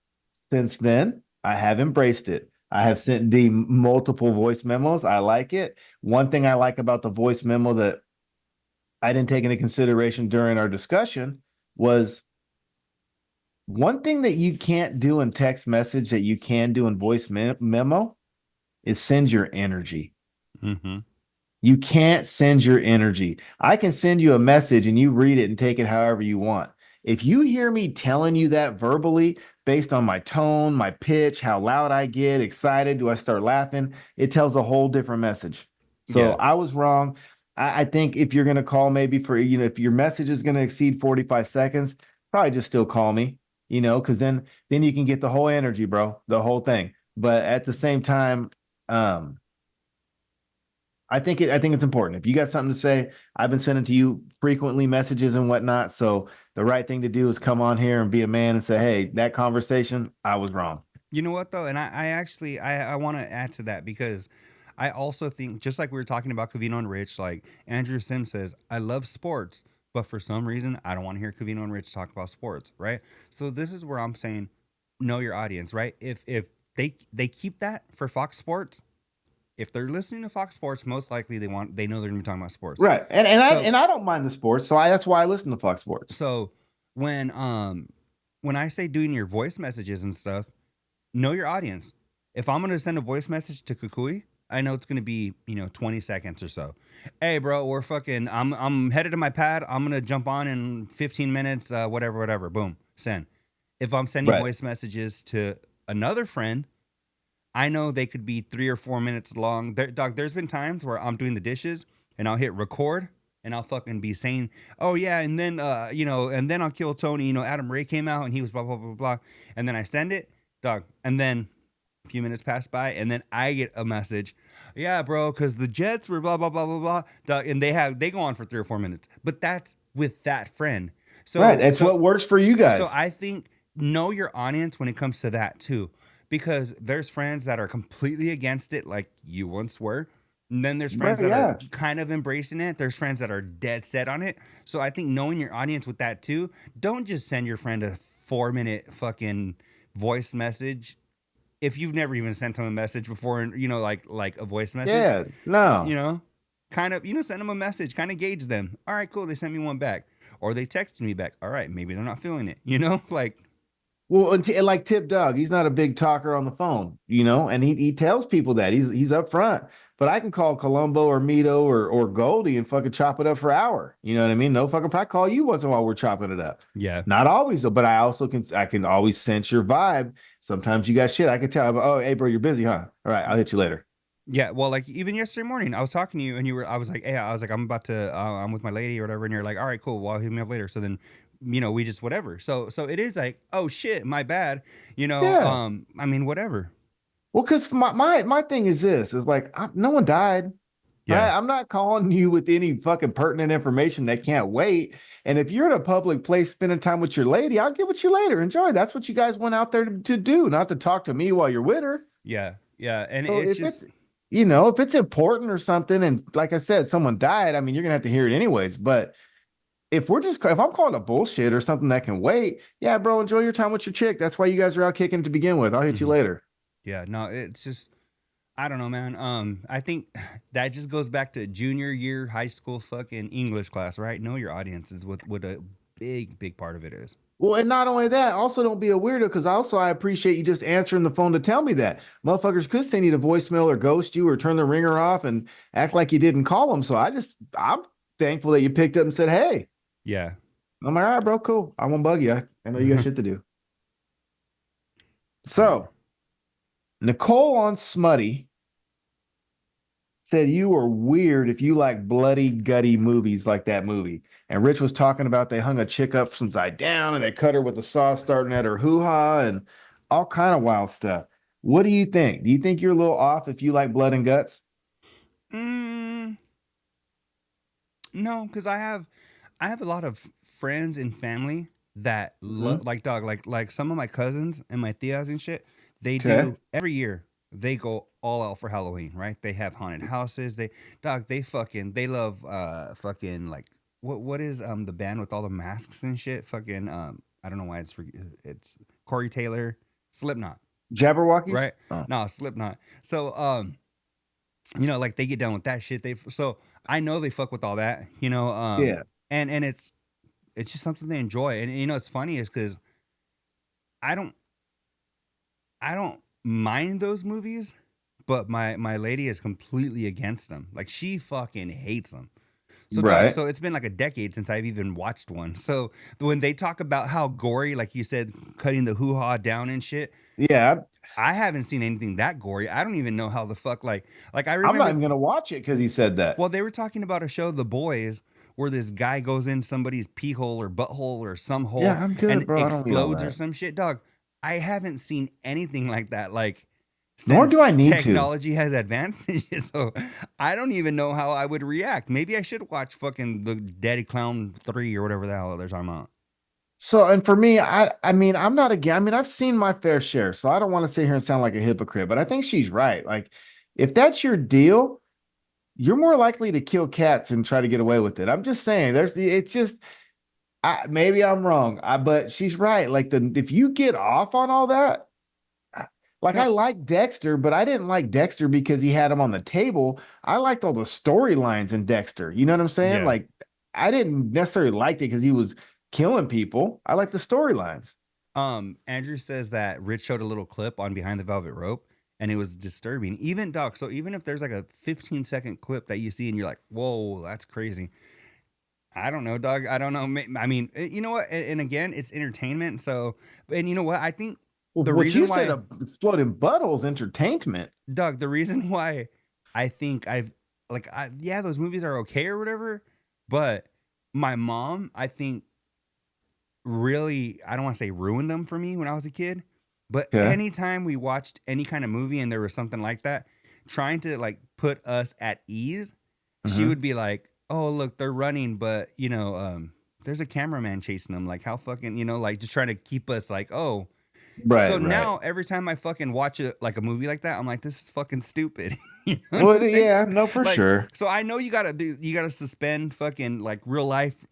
since then, I have embraced it. I have sent D multiple voice memos. I like it. One thing I like about the voice memo that I didn't take into consideration during our discussion was one thing that you can't do in text message that you can do in voice memo is send your energy. Mm-hmm. You can't send your energy. I can send you a message and you read it and take it however you want. If you hear me telling you that verbally, based on my tone, my pitch, how loud I get, excited, do I start laughing? It tells a whole different message. So Yeah. I was wrong. I think if you're going to call maybe for, if your message is going to exceed 45 seconds, probably just still call me, because then you can get the whole energy, bro, the whole thing. But at the same time, um, I think it's important. If you got something to say, I've been sending to you frequently messages and whatnot. So the right thing to do is come on here and be a man and say, hey, that conversation, I was wrong. You know what though, and I actually I want to add to that because I also think just like we were talking about Cavino and Rich, like Andrew Sims says, I love sports, but for some reason I don't want to hear Cavino and Rich talk about sports, right? So this is where I'm saying, know your audience, right? If they keep that for Fox Sports, if they're listening to Fox Sports, most likely they know they're gonna be talking about sports. Right. And I So and I don't mind the sports. So that's why I listen to Fox Sports. so when when I say doing your voice messages and stuff, know your audience. If I'm gonna send a voice message to Kukui, I know it's gonna be 20 seconds or so. Hey, bro, we're fucking. I'm headed to my pad. I'm gonna jump on in 15 minutes. Whatever. Boom, send. If I'm sending Right. voice messages to another friend, I know they could be 3 or 4 minutes long. Dog, there's been times where I'm doing the dishes and I'll hit record and I'll fucking be saying, oh yeah, and then and then I'll kill Tony. Adam Ray came out and he was blah blah blah blah, and then I send it, dog, and then a few minutes pass by and then I get a message, yeah, bro, because the Jets were blah blah blah blah blah, dog, and they go on for 3 or 4 minutes, but that's with that friend. Right. So That's what works for you so guys. I think know your audience when it comes to that too, because there's friends that are completely against it, like you once were. And then there's friends Right. that are Yeah. kind of embracing it. There's friends that are dead set on it. So I think knowing your audience with that too, don't just send your friend a 4 minute fucking voice message if you've never even sent them a message before, and like a voice message, Yeah. No. you know, kind of, send them a message, kind of gauge them. All right, cool. They sent me one back, or they texted me back. All right, maybe they're not feeling it, like, Well, and like Tip Dog, he's not a big talker on the phone, and he tells people that he's upfront. But I can call Columbo or Mito or Goldie and fucking chop it up for an hour. You know what I mean? No fucking probably call you once in a while we're chopping it up. yeah. Not always though, but I can always sense your vibe. Sometimes you got shit. I can tell. Oh, hey bro, you're busy, huh? All right, I'll hit you later. Yeah, well, like even yesterday morning, I was talking to you, and I was like, hey, I was like, I'm about to, I'm with my lady or whatever, and you're like, all right, cool, well, hit me up later. So then, we just whatever. So it is like, oh shit, my bad, Yeah. I mean, whatever. Well, because my thing is this is like no one died. Yeah, I'm not calling you with any fucking pertinent information that can't wait. And if you're in a public place spending time with your lady, I'll get with you later. Enjoy. That's what you guys went out there to do, not to talk to me while you're with her. yeah, and So it's if just, if it's important or something, and like I said, someone died, I mean, you're gonna have to hear it anyways. But if I'm calling a bullshit or something that can wait, yeah, bro, enjoy your time with your chick. That's why you guys are out kicking to begin with. I'll hit you mhm. later. Yeah, no, it's just, I don't know, man. I think that just goes back to junior year high school fucking English class, right? Know your audience is what a big part of it is. Well, and not only that, also don't be a weirdo because I appreciate you just answering the phone to tell me that. Motherfuckers could send you the voicemail or ghost you or turn the ringer off and act like you didn't call them. So I'm thankful that you picked up and said, hey, Yeah. I'm like, all right, bro, cool. I won't bug you. I know you got shit to do. Yeah. So Nicole on Smutty said you were weird if you like bloody, gutty movies like that movie. And Rich was talking about they hung a chick up from side down and they cut her with the saw starting at her hoo-ha and all kind of wild stuff. What do you think? Do you think you're a little off if you like blood and guts? Mm, no, because I have a lot of friends and family that Mhm. love, like, dog, like some of my cousins and my tias and shit. They Okay. do every year. They go all out for Halloween, right? They have haunted houses. They love fucking, like, what is the band with all the masks and shit? Fucking I don't know why it's Corey Taylor, Slipknot, Jabberwockies? right? Oh, No, Slipknot. So like they get down with that shit. So I know they fuck with all that, yeah. and it's just something they enjoy. And it's funny is because I don't I don't mind those movies, but my lady is completely against them. Like she fucking hates them. So dog, Right. so it's been like a decade since I've even watched one. So when they talk about how gory, like you said, cutting the hoo-ha down and shit, Yeah. I haven't seen anything that gory. I don't even know how the fuck I I'm not remember. even gonna watch it because he said that. Well, they were talking about a show, The Boys, where this guy goes in somebody's pee hole or butthole or some hole Yeah, I'm good, and bro. I don't need all explodes or that. some shit. Dog, I haven't seen anything like that. Like Nor since do I need to. technology has advanced, so I don't even know how I would react. Maybe I should watch fucking the Daddy Clown 3 or whatever the hell they're talking about. So, and for me, I mean, I'm not again. I mean, I've seen my fair share, so I don't want to sit here and sound like a hypocrite, but I think she's right. Like, if that's your deal, you're more likely to kill cats and try to get away with it. I'm just saying, it's just, maybe I'm wrong, but she's right. Like, if you get off on all that, like No, I like Dexter, but I didn't like Dexter because he had him on the table. I liked all the storylines in Dexter. You know what I'm saying? yeah. Like, I didn't necessarily like it because he was killing people. I like the storylines. Andrew says that Rich showed a little clip on Behind the Velvet Rope and it was disturbing. Even Doc, so even if there's like a 15-second clip that you see and you're like, whoa, that's crazy. I don't know, dog. I don't know. I mean, you know what? And again, it's entertainment. So, and you know what? I think Well, the what reason you said, why, exploding buttholes entertainment. Doug, the reason why I think yeah, those movies are okay or whatever, but my mom, I think, really, I don't want to say ruined them for me when I was a kid, but Okay. anytime we watched any kind of movie and there was something like that, trying to like put us at ease, she Mhm. would be like, "Oh, look, they're running, but there's a cameraman chasing them. Like how fucking, like just trying to keep us like, oh." So Right, right. now every time I fucking watch like a movie like that, I'm like, this is fucking stupid. You know what Well, I'm saying? yeah, no, for Like, sure. so I know you gotta suspend fucking like real life,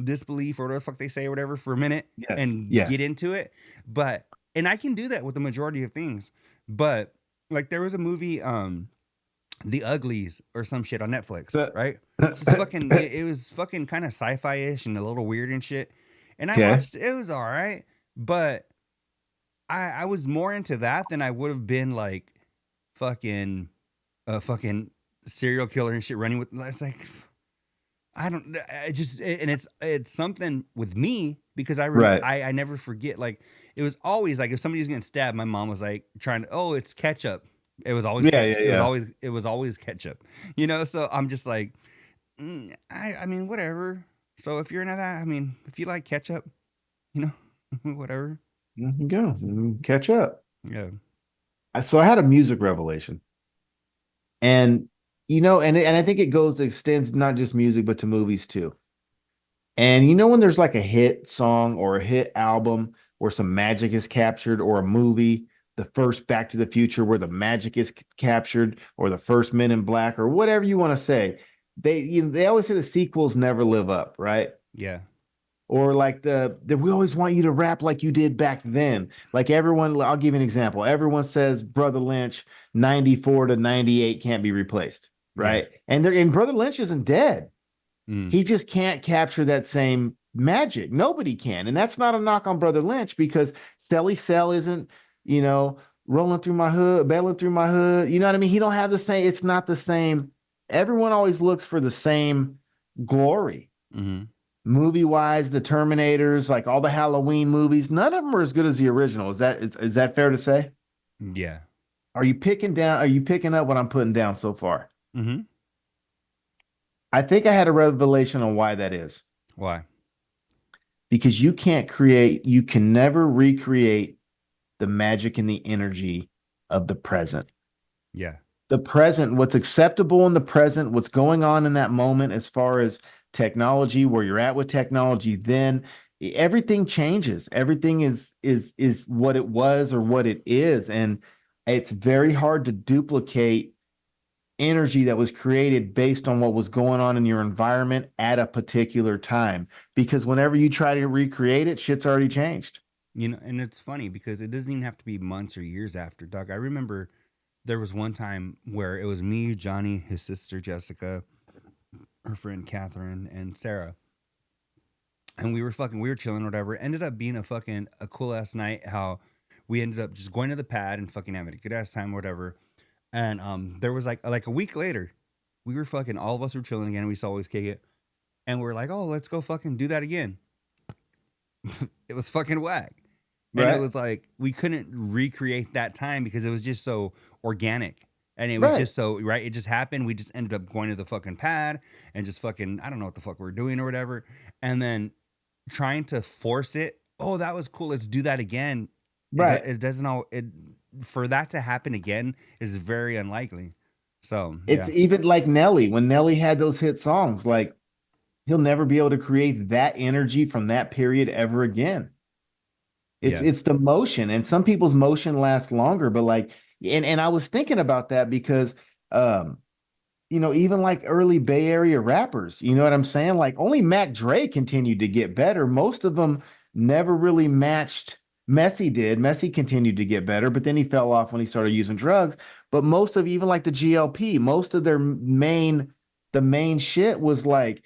disbelief or whatever the fuck they say or whatever for a minute Yes, and get yes. into it. But and I can do that with the majority of things. But like there was a movie, The Uglies or some shit on Netflix, Uh, right? Just fucking it was fucking kind of sci-fi-ish and a little weird and shit. And I Okay. watched it was all right, but I was more into that than I would have been like fucking a fucking serial killer and shit running with. It's like I don't. I just and it's something with me because Right. I never forget. Like it was always like if somebody's getting stabbed, my mom was like trying to. Oh, it's ketchup. It was always Yeah, yeah, yeah. it was always ketchup. So I'm just like, I mean whatever. So if you're into that, I mean if you like ketchup, you know, whatever. You can go catch up. Yeah. So I had a music revelation, and and I think extends not just music but to movies too. And when there's like a hit song or a hit album where some magic is captured, or a movie, the first Back to the Future where the magic is captured, or the first Men in Black, or whatever you want to say, they always say the sequels never live up, right? Yeah. Or like we always want you to rap like you did back then. Like everyone, I'll give you an example. Everyone says Brother Lynch 94 to 98 can't be replaced, Yeah. right? And Brother Lynch isn't dead. Mm. He just can't capture that same magic. Nobody can. And that's not a knock on Brother Lynch, because Sally Cell isn't, rolling through my hood, bailing through my hood. You know what I mean? He don't have the same, it's not the same. Everyone always looks for the same glory. Mm-hmm. Movie wise, the Terminators, like all the Halloween movies, none of them are as good as the original. Is that fair to say? Yeah. Are you picking up what I'm putting down so far? Mm-hmm. I think I had a revelation on why that is. Why? Because you can never recreate the magic and the energy of the present. Yeah. The present, what's acceptable in the present, what's going on in that moment as far as technology, where you're at with technology, then everything changes. Everything is what it was or what it is. And it's very hard to duplicate energy that was created based on what was going on in your environment at a particular time. Because whenever you try to recreate it, shit's already changed. And it's funny because it doesn't even have to be months or years after, Doug. I remember there was one time where it was me, Johnny, his sister Jessica, her friend Catherine, and Sarah. And we were chilling or whatever. It ended up being a cool ass night. How we ended up just going to the pad and fucking having a good ass time or whatever. And there was like a week later, we were fucking all of us were chilling again. We saw always kick it, and we're like, oh, let's go fucking do that again. It was fucking whack. And it Right. was like we couldn't recreate that time because it was just so organic. And it was Right. just so right. It just happened. We just ended up going to the fucking pad and just fucking I don't know what the fuck we're doing or whatever. And then trying to force it. Oh, that was cool. Let's do that again. Right. It doesn't all it for that to happen again is very unlikely. So It's yeah, even like Nelly. When Nelly had those hit songs, like he'll never be able to create that energy from that period ever again. It's yeah. it's the motion, and some people's motion lasts longer, but like, and I was thinking about that because um even like early Bay Area rappers, you know what I'm saying? Like only Mac Dre continued to get better. Most of them never really matched. Messi did. Messi continued to get better, but then he fell off when he started using drugs. But most of even like the GLP, most of their the main shit was like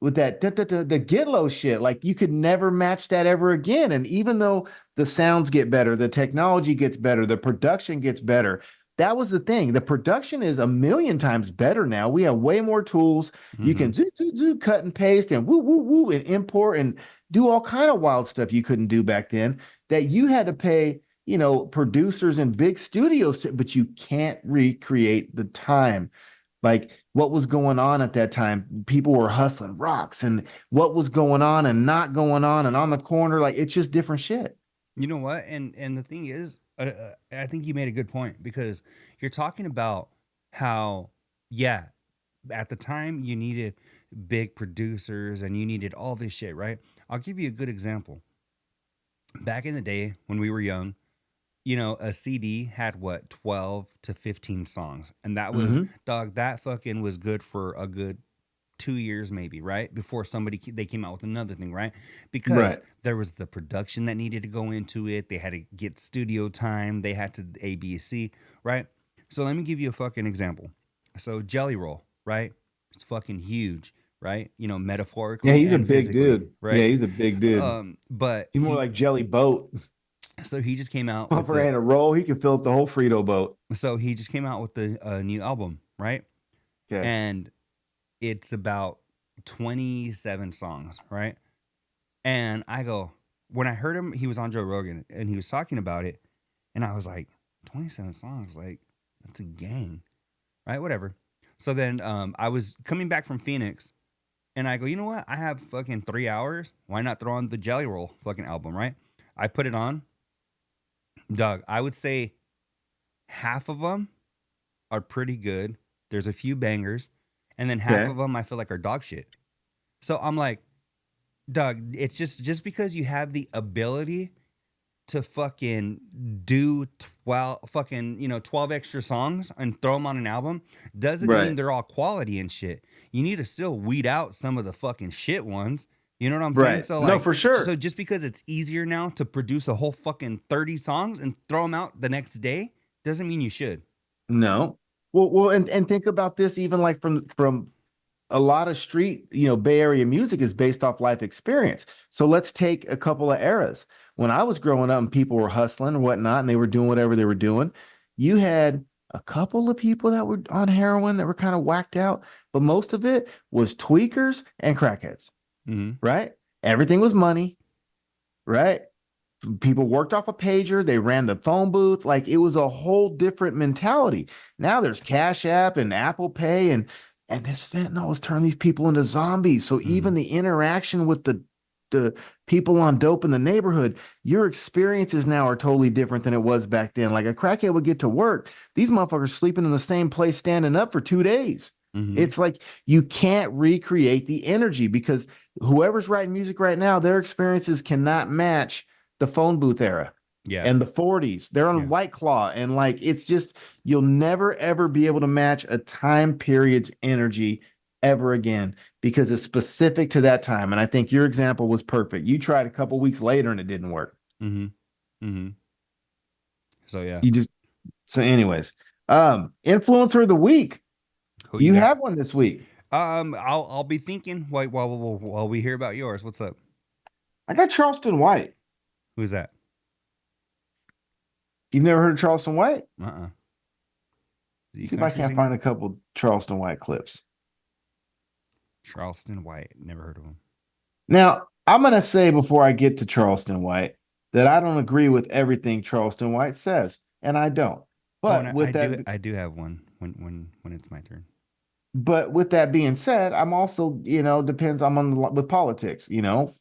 with that the get low shit. Like you could never match that ever again. And even though the sounds get better, the technology gets better, the production gets better. That was the thing. The production is a million times better now. We have way more tools. You Hmm. can cut and paste and woo woo woo and import and do all kind of wild stuff you couldn't do back then. That you had to pay, producers and big studios, but you can't recreate the time. Like what was going on at that time. People were hustling rocks and what was going on and not going on the corner. Like it's just different shit. You know what? And the thing is, I think you made a good point because you're talking about how, yeah, at the time you needed big producers and you needed all this shit, right? I'll give you a good example. Back in the day when we were young, a CD had what 12 to 15 songs, and that was Hmm. dog. That fucking was good for a good 2 years maybe, right? Before they came out with another thing, right? Because Right. there was the production that needed to go into it. They had to get studio time. They had to A, B, C, right? So let me give you a fucking example. So Jelly Roll, right? It's fucking huge, right? Yeah, Metaphorically he's a and big physically, dude. Yeah, right? he's a big dude. But He's more like Jelly Boat. so he just came out with Puffer had a roll, he could fill up the whole Frito boat. the new album, right? Okay. And it's about 27 songs, right? And I go, when I heard him, he was on Joe Rogan and he was talking about it. And I was like, 27 songs, like, that's a gang, right? Whatever. So then I was coming back from Phoenix and I go, you know what? I have fucking 3 hours. Why not throw on the Jelly Roll fucking album, right? I put it on. Doug, I would say half of them are pretty good. There's a few bangers. And then half Okay. of them I feel like are dog shit. So I'm like, Doug, it's just because you have the ability to fucking do 12 extra songs and throw them on an album doesn't mean Right. they're all quality and shit. You need to still weed out some of the fucking shit ones. You know what I'm saying? Right. So No, like, for so sure. just because it's easier now to produce a whole fucking 30 songs and throw them out the next day doesn't mean you should. No. Well, and think about this even like from a lot of street, Bay Area music is based off life experience. So let's take a couple of eras. When I was growing up and people were hustling and whatnot, and they were doing whatever they were doing, you had a couple of people that were on heroin that were kind of whacked out, but most of it was tweakers and crackheads, Mm-hmm. right? Everything was money, right? People worked off a pager, they ran the phone booth, like it was a whole different mentality. Now there's Cash App and Apple Pay, and this fentanyl has turned these people into zombies. So Mm-hmm. even the interaction with the people on dope in the neighborhood, your experiences now are totally different than it was back then. Like a crackhead would get to work, these motherfuckers sleeping in the same place standing up for 2 days. Mm-hmm. It's like you can't recreate the energy because whoever's writing music right now, their experiences cannot match the phone booth era Yeah. and the 40s. They're on Yeah. White Claw. And like, it's just, you'll never, ever be able to match a time period's energy ever again because it's specific to that time. And I think your example was perfect. You tried a couple weeks later and it didn't work. Mm-hmm. Mm-hmm. So yeah. You just, so anyways, influencer of the week. Who Do you got? have one this week? I'll be thinking while we hear about yours. What's up? I got Charleston White. Who's that? You've never heard of Charleston White? Uh-uh. Is See he if I country can't singer? find a couple Charleston White clips. Charleston White. Never heard of him. Now, I'm gonna say before I get to Charleston White that I don't agree with everything Charleston White says, and I don't. Oh, and But with that, I do have one when it's my turn. but with that being said, I'm also, depends. I'm on with politics.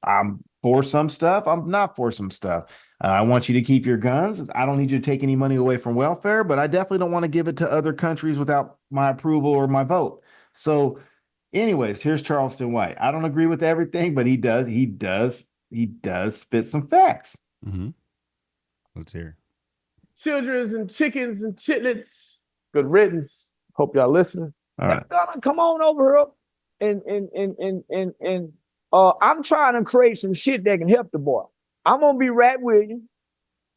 I'm for some stuff. I'm not for some stuff. I want you to keep your guns. I don't need you to take any money away from welfare, but I definitely don't want to give it to other countries without my approval or my vote. So, anyways, here's Charleston White. I don't agree with everything, but he does spit some facts. Mm-hmm. Let's hear. Childrens and chickens and chitlets. Good riddance. Hope y'all listening. All right. Gonna come on over here and I'm trying to create some shit that can help the boy. I'm gonna be Rat Williams.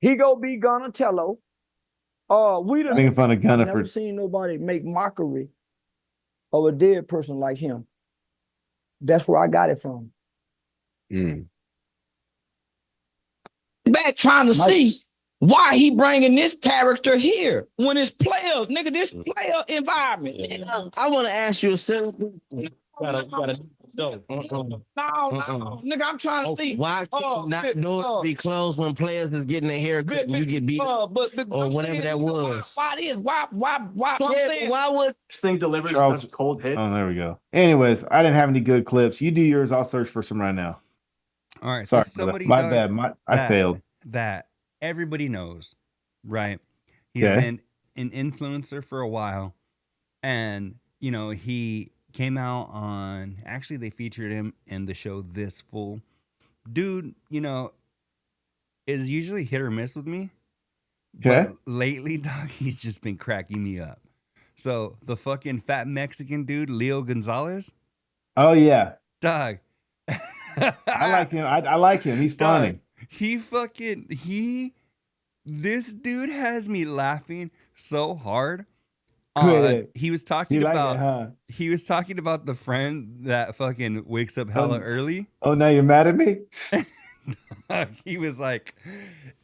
He gonna be Gunatello. We done Making fun of Gunner never for seen nobody make mockery of a dead person like him. That's where I got it from. Back trying to Mike- see why he bringing this character here when it's players, nigga. This player environment. Nigga. I want to ask you a simple. No, nigga. I'm trying to see. Why Oh, not big- doors be closed when players is getting a haircut and you get beat up? but or I'm whatever saying, that you know, was. Why this? Why? Yeah, but why would This thing delivers Charles- such a cold hit. Oh, there we go. Anyways, I didn't have any good clips. You do yours. I'll search for some right now. All right. Sorry, so somebody my dog, bad. I that- failed. that everybody knows, right? He's Okay. been an influencer for a while, and he came out on. Actually, they featured him in the show This Fool. Dude, is usually hit or miss with me. Okay. But lately, dog, he's just been cracking me up. So the fucking fat Mexican dude, Leo Gonzalez, Oh yeah, dog. I like him. I like him. He's funny. Dog, this dude has me laughing so hard. Good. He was You talking like about it, huh? he was talking about the friend that fucking wakes up hella Um, early. Oh, now you're mad at me? He was like,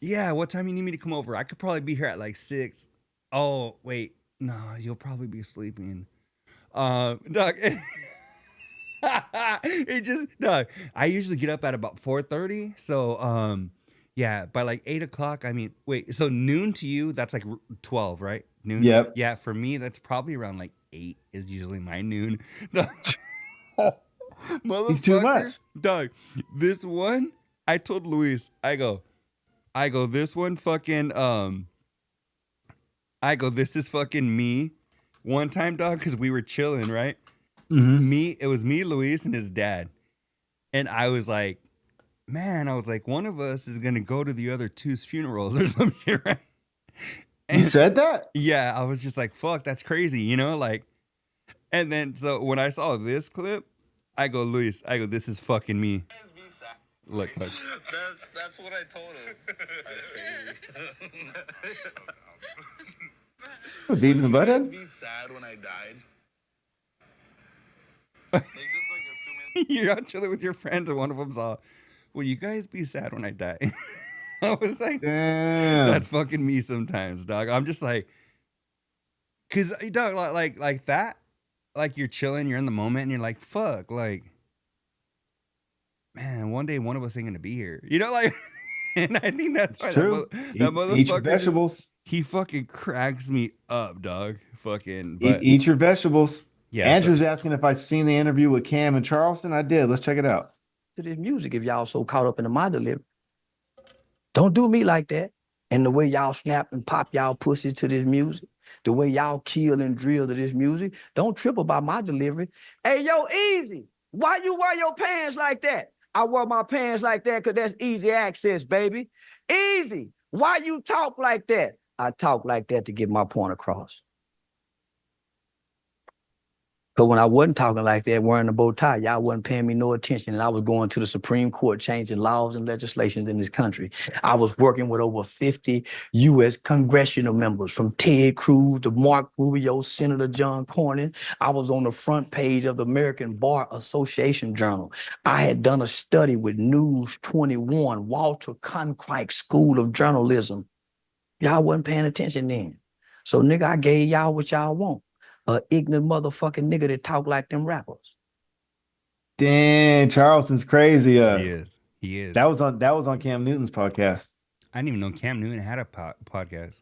"Yeah, what time you need me to come over? I could probably be here at like 6." Oh, wait. No, you'll probably be sleeping. Dog. Dog. I usually get up at about 4:30. So yeah, by like 8 o'clock. I mean, wait, so noon to you, that's like 12, right? Noon. Yep. Yeah, for me, that's probably around like 8 is usually my noon. He's too Motherfucker, much. Dog. This one, I told Luis, I go, this one fucking, this is fucking me. One time, dog, because we were chilling, right? Mm-hmm. It was me, Luis, and his dad. And I was like, man, one of us is gonna go to the other two's funerals or some shit, right? You said that? Yeah, I was just like, fuck, that's crazy, like. And then so when I saw this clip, I go, Luis, this is fucking me. Look. That's what I told him. Beavis and Butthead? Be sad when I died. They just like assuming. You're out chilling with your friends, and one of them's all, will you guys be sad when I die? I was like, Damn. that's fucking me sometimes, dog. I'm just like, cause dog, like that, like you're chilling, you're in the moment, and you're like, fuck, like, man, one day one of us ain't gonna be here, like. And I think that's why True. that Eat your motherfucker just, vegetables. he fucking cracks me up, dog. Fucking, but Eat your vegetables. yeah, Andrew's asking if I seen the interview with Cam and Charleston. I did. Let's check it out. To this music if y'all so caught up in my delivery. Don't do me like that. And the way y'all snap and pop y'all pussy to this music, the way y'all kill and drill to this music, don't trip about my delivery. Hey, yo, Easy, why you wear your pants like that? I wear my pants like that because that's easy access, baby. Easy, why you talk like that? I talk like that to get my point across. Because when I wasn't talking like that, wearing a bow tie, y'all wasn't paying me no attention. And I was going to the Supreme Court changing laws and legislations in this country. I was working with over 50 U.S. congressional members, from Ted Cruz to Mark Rubio, Senator John Cornyn. I was on the front page of the American Bar Association Journal. I had done a study with News 21, Walter Cronkite School of Journalism. Y'all wasn't paying attention then. So nigga, I gave y'all what y'all want. A ignorant motherfucking nigga that talk like them rappers. Damn, Charleston's crazy. He is. He is. That was on Cam Newton's podcast. I didn't even know Cam Newton had a podcast.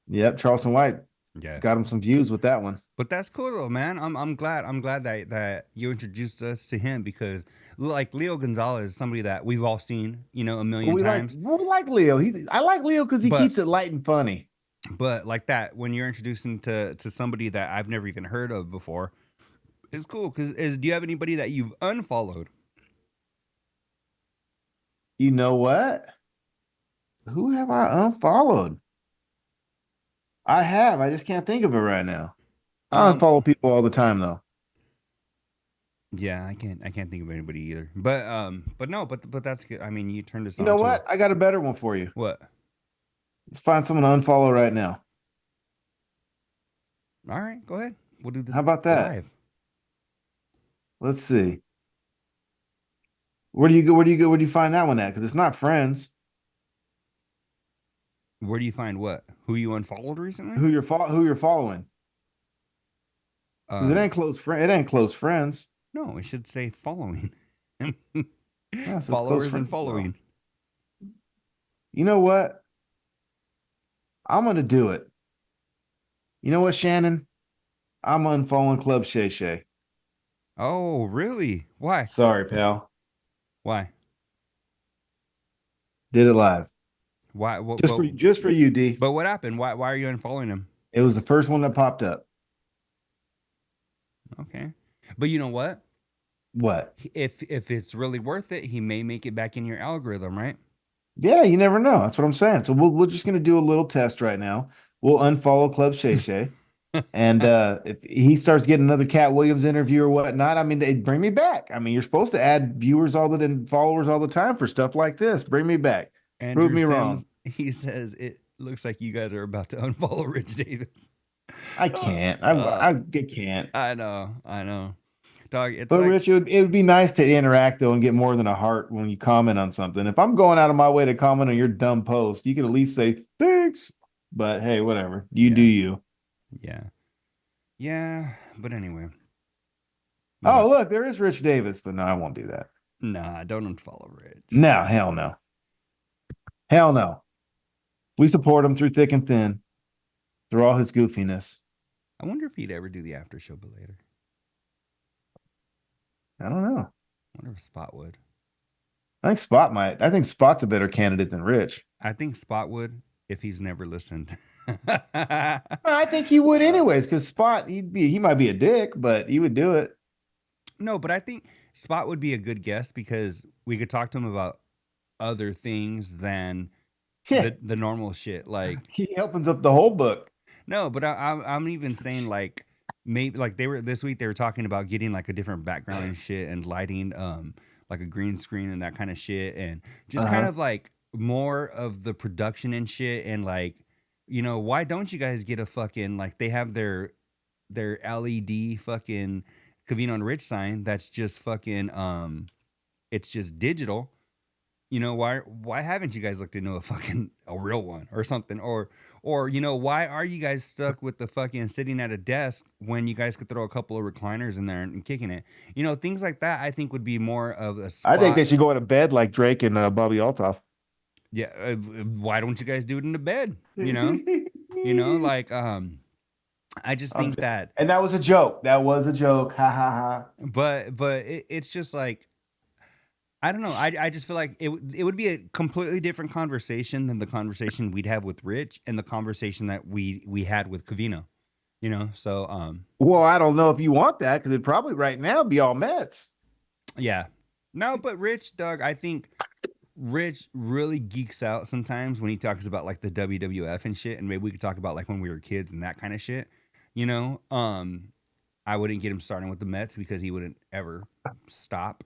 Yep, Charleston White Yeah. got him some views with that one. But that's cool though, man. I'm glad that you introduced us to him because like Leo Gonzalez is somebody that we've all seen, a million times. We like Leo. I like Leo because he But- keeps it light and funny. But like that, when you're introducing to somebody that I've never even heard of before, it's cool. Do you have anybody that you've unfollowed? You know what? Who have I unfollowed? I have. I just can't think of it right now. I unfollow people all the time though. Yeah, I can't think of anybody either. But that's good. I mean, you turned us You on. know to what? I got a better one for you. What? Let's find someone to unfollow right now. All right, go ahead. We'll do this. How about that? live. Let's see. Where do you go? Where do you find that one at? Because it's not friends. Where do you find what? Who you unfollowed recently? Who you're following? Because it ain't close friend. It ain't close friends. No, it should say following. Yeah, it says close Followers and friends. following. You know what? I'm gonna do it. You know what, Shannon? I'm unfollowing Club Shay Shay. Oh, really? Why? Sorry, pal. Why? Did it live. Why? What, Just for you, D. But what happened? Why are you unfollowing him? It was the first one that popped up. Okay. But you know what? What? If it's really worth it, he may make it back in your algorithm, right? Yeah, you never know. That's what I'm saying. So we're just gonna do a little test right now. We'll unfollow Club Shay Shay. And if he starts getting another Cat Williams interview or whatnot, I mean, they bring me back. I mean, you're supposed to add viewers and followers all the time for stuff like this. Bring me back. Andrew Prove me Sims, wrong. He says it looks like you guys are about to unfollow Rich Davis. I can't. I can't. I know. Dog, it's But like, Rich, it would be nice to interact though and get more than a heart when you comment on something. If I'm going out of my way to comment on your dumb post, you can at least say thanks. But hey, whatever. You do you. yeah. But anyway. Oh, look, there is Rich Davis, but no, I won't do that. Nah, don't unfollow Rich. No, hell no. Hell no. We support him through thick and thin, through all his goofiness. I wonder if he'd ever do the after show, but later. I don't know. I wonder if Spot would. I think Spot might. I think Spot's a better candidate than Rich. I think Spot would if he's never listened. I think he would anyways, because Spot, he might be a dick, but he would do it. No, but I think Spot would be a good guest because we could talk to him about other things than the normal shit. Like he opens up the whole book. No, but I'm even saying like maybe like this week they were talking about getting like a different background and shit and lighting like a green screen and that kind of shit and just kind of like more of the production and shit and like why don't you guys get a fucking like they have their LED fucking Covino and Rich sign that's just fucking it's just digital. Why haven't you guys looked into a real one or something? Or why are you guys stuck with the fucking sitting at a desk when you guys could throw a couple of recliners in there and kicking it? Things like that I think would be more of a spot. I think they should go to bed like Drake and Bobby Altoff. Yeah, why don't you guys do it in the bed? Like I just think that. And that was a joke. That was a joke. Ha ha ha. But it's just like I don't know. I just feel like it would be a completely different conversation than the conversation we'd have with Rich and the conversation that we had with Covino. So well, I don't know if you want that because it'd probably right now be all Mets. Yeah. No, but Rich, Doug, I think Rich really geeks out sometimes when he talks about like the WWF and shit, and maybe we could talk about like when we were kids and that kind of shit. I wouldn't get him starting with the Mets because he wouldn't ever stop.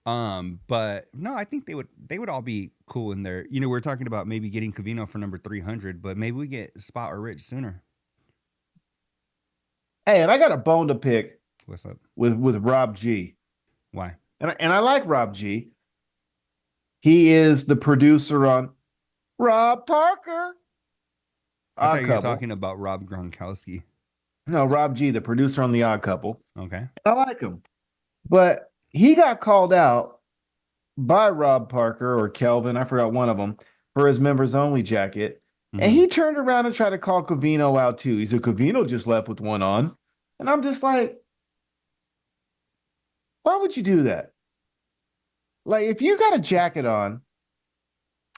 But no, I think they would all be cool in there. We're talking about maybe getting Covino for number 300, but maybe we get Spot or Rich sooner. Hey, and I got a bone to pick. What's up with Rob G? Why? And I like Rob G. He is the producer on Rob Parker. I thought Odd you were Couple. talking about Rob Gronkowski. No, Rob G, the producer on The Odd Couple. Okay. I like him. But he got called out by Rob Parker or Kelvin, I forgot one of them, for his members only jacket. And Mhm. he turned around and tried to call Covino out too. He said Covino just left with one on. And I'm just like, why would you do that? Like, if you got a jacket on,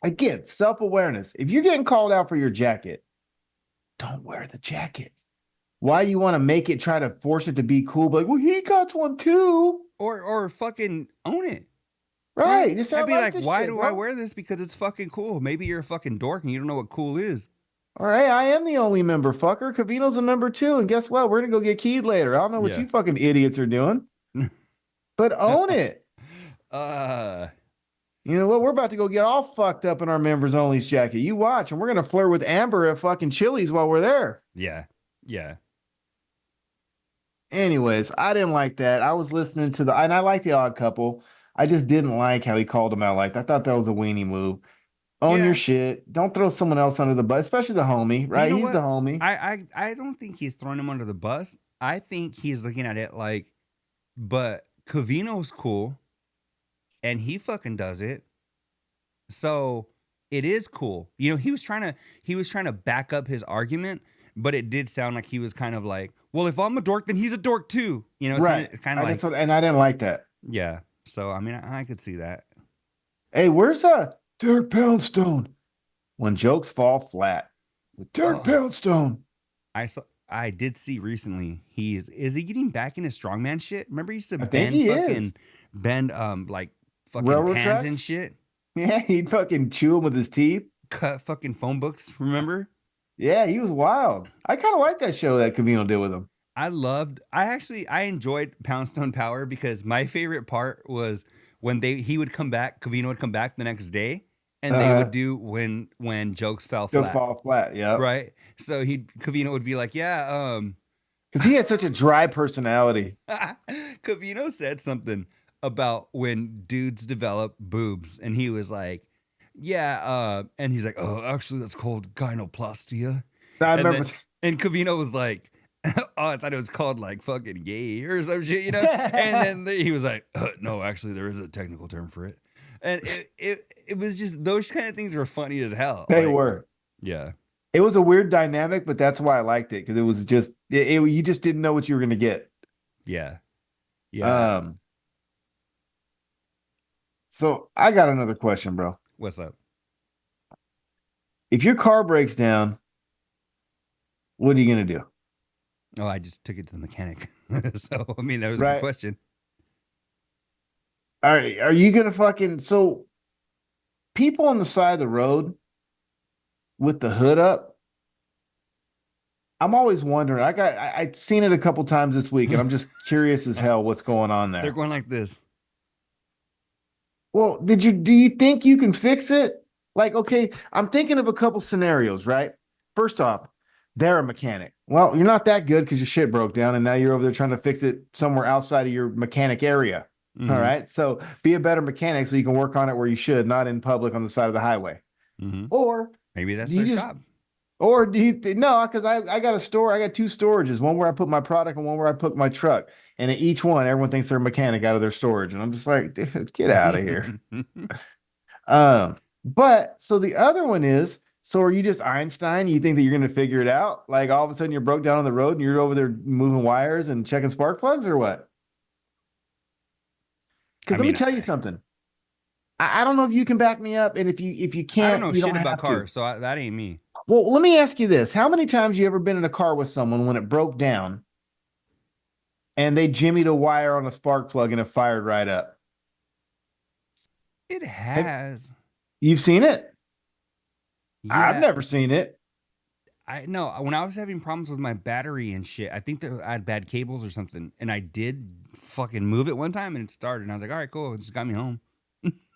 again, self-awareness. If you're getting called out for your jacket, don't wear the jacket. Why do you want to make it, try to force it to be cool? But like, well, he got one too. Or fucking own it. Right. Just I'd sound be like, this why shit, do bro. I wear this? Because it's fucking cool. Maybe you're a fucking dork and you don't know what cool is. All right, I am the only member, fucker. Cavino's a member too. And guess what? We're gonna go get keyed later. I don't know what Yeah. you fucking idiots are doing. But own it. You know what? We're about to go get all fucked up in our members only's jacket. You watch, and we're gonna flirt with Amber at fucking Chili's while we're there. Yeah. Yeah. Anyways, I didn't like that. I was listening to and I like The Odd Couple. I just didn't like how he called him out like that. I thought that was a weenie move. Own Yeah. your shit. Don't throw someone else under the bus, especially the homie, right? know He's what? the homie. I don't think he's throwing him under the bus. I think he's looking at it like, but Covino's cool and he fucking does it. So it is cool. You know, he was trying to back up his argument, but it did sound like he was kind of like, well, if I'm a dork, then he's a dork too. You know, Right. kind of like, And I didn't like that. yeah. So, I mean, I could see that. Hey, where's Derek Poundstone? When jokes fall flat with Derek Poundstone. I did see recently is he getting back into strongman shit? Remember he used to I think bend he fucking is. bend like fucking Railroad pans tracks? and shit, Yeah, he'd fucking chew him with his teeth. cut fucking phone books, remember? Yeah, he was wild. I kind of like that show that Cavino did with him. I enjoyed Poundstone Power because my favorite part was when he would come back, Covino would come back the next day and they would do when jokes fell Just flat. fall flat, yeah. Right? So Covino would be like, yeah, Because he had such a dry personality. Covino said something about when dudes develop boobs, and he was like, yeah, and he's like, oh, actually, that's called gynoplastia. I And remember. And Covino was like, oh, I thought it was called like fucking gay or some shit, you know? And then he was like, no, actually, there is a technical term for it. And it was just, those kind of things were funny as hell. They Like, were. Yeah. It was a weird dynamic, but that's why I liked it because it was just you just didn't know what you were gonna get. Yeah. Yeah. So I got another question, bro. What's up? If your car breaks down, what are you gonna do? Oh, I just took it to the mechanic. So, I mean, that was a Right. good question. Are you gonna so people on the side of the road with the hood up? I'm always wondering. I've seen it a couple times this week, and I'm just curious as hell what's going on there. They're going like this. Well, do you think you can fix it? Like, okay, I'm thinking of a couple scenarios, right? First off, they're a mechanic. Well, you're not that good because your shit broke down, and now you're over there trying to fix it somewhere outside of your mechanic area. Mhm. All right. So be a better mechanic so you can work on it where you should, not in public on the side of the highway. Mhm. Or Maybe that's You their just- job. Or do you no? Because I got a store. I got two storages. One where I put my product, and one where I put my truck. And at each one, everyone thinks they're a mechanic out of their storage, and I'm just like, dude, get out of here. But so the other one is, so are you just Einstein? You think that you're going to figure it out? Like all of a sudden you're broke down on the road and you're over there moving wires and checking spark plugs, or what? Because let me tell you something. I don't know if you can back me up, and if you can't, I don't know you shit don't about have to. cars, so that ain't me. Well, let me ask you this. How many times you ever been in a car with someone when it broke down and they jimmied a wire on a spark plug and it fired right up? It has. You've seen it? I've Yeah. never seen it. I know when I was having problems with my battery and shit, I think that I had bad cables or something, and I did fucking move it one time and it started, and I was like, all right, cool, it just got me home.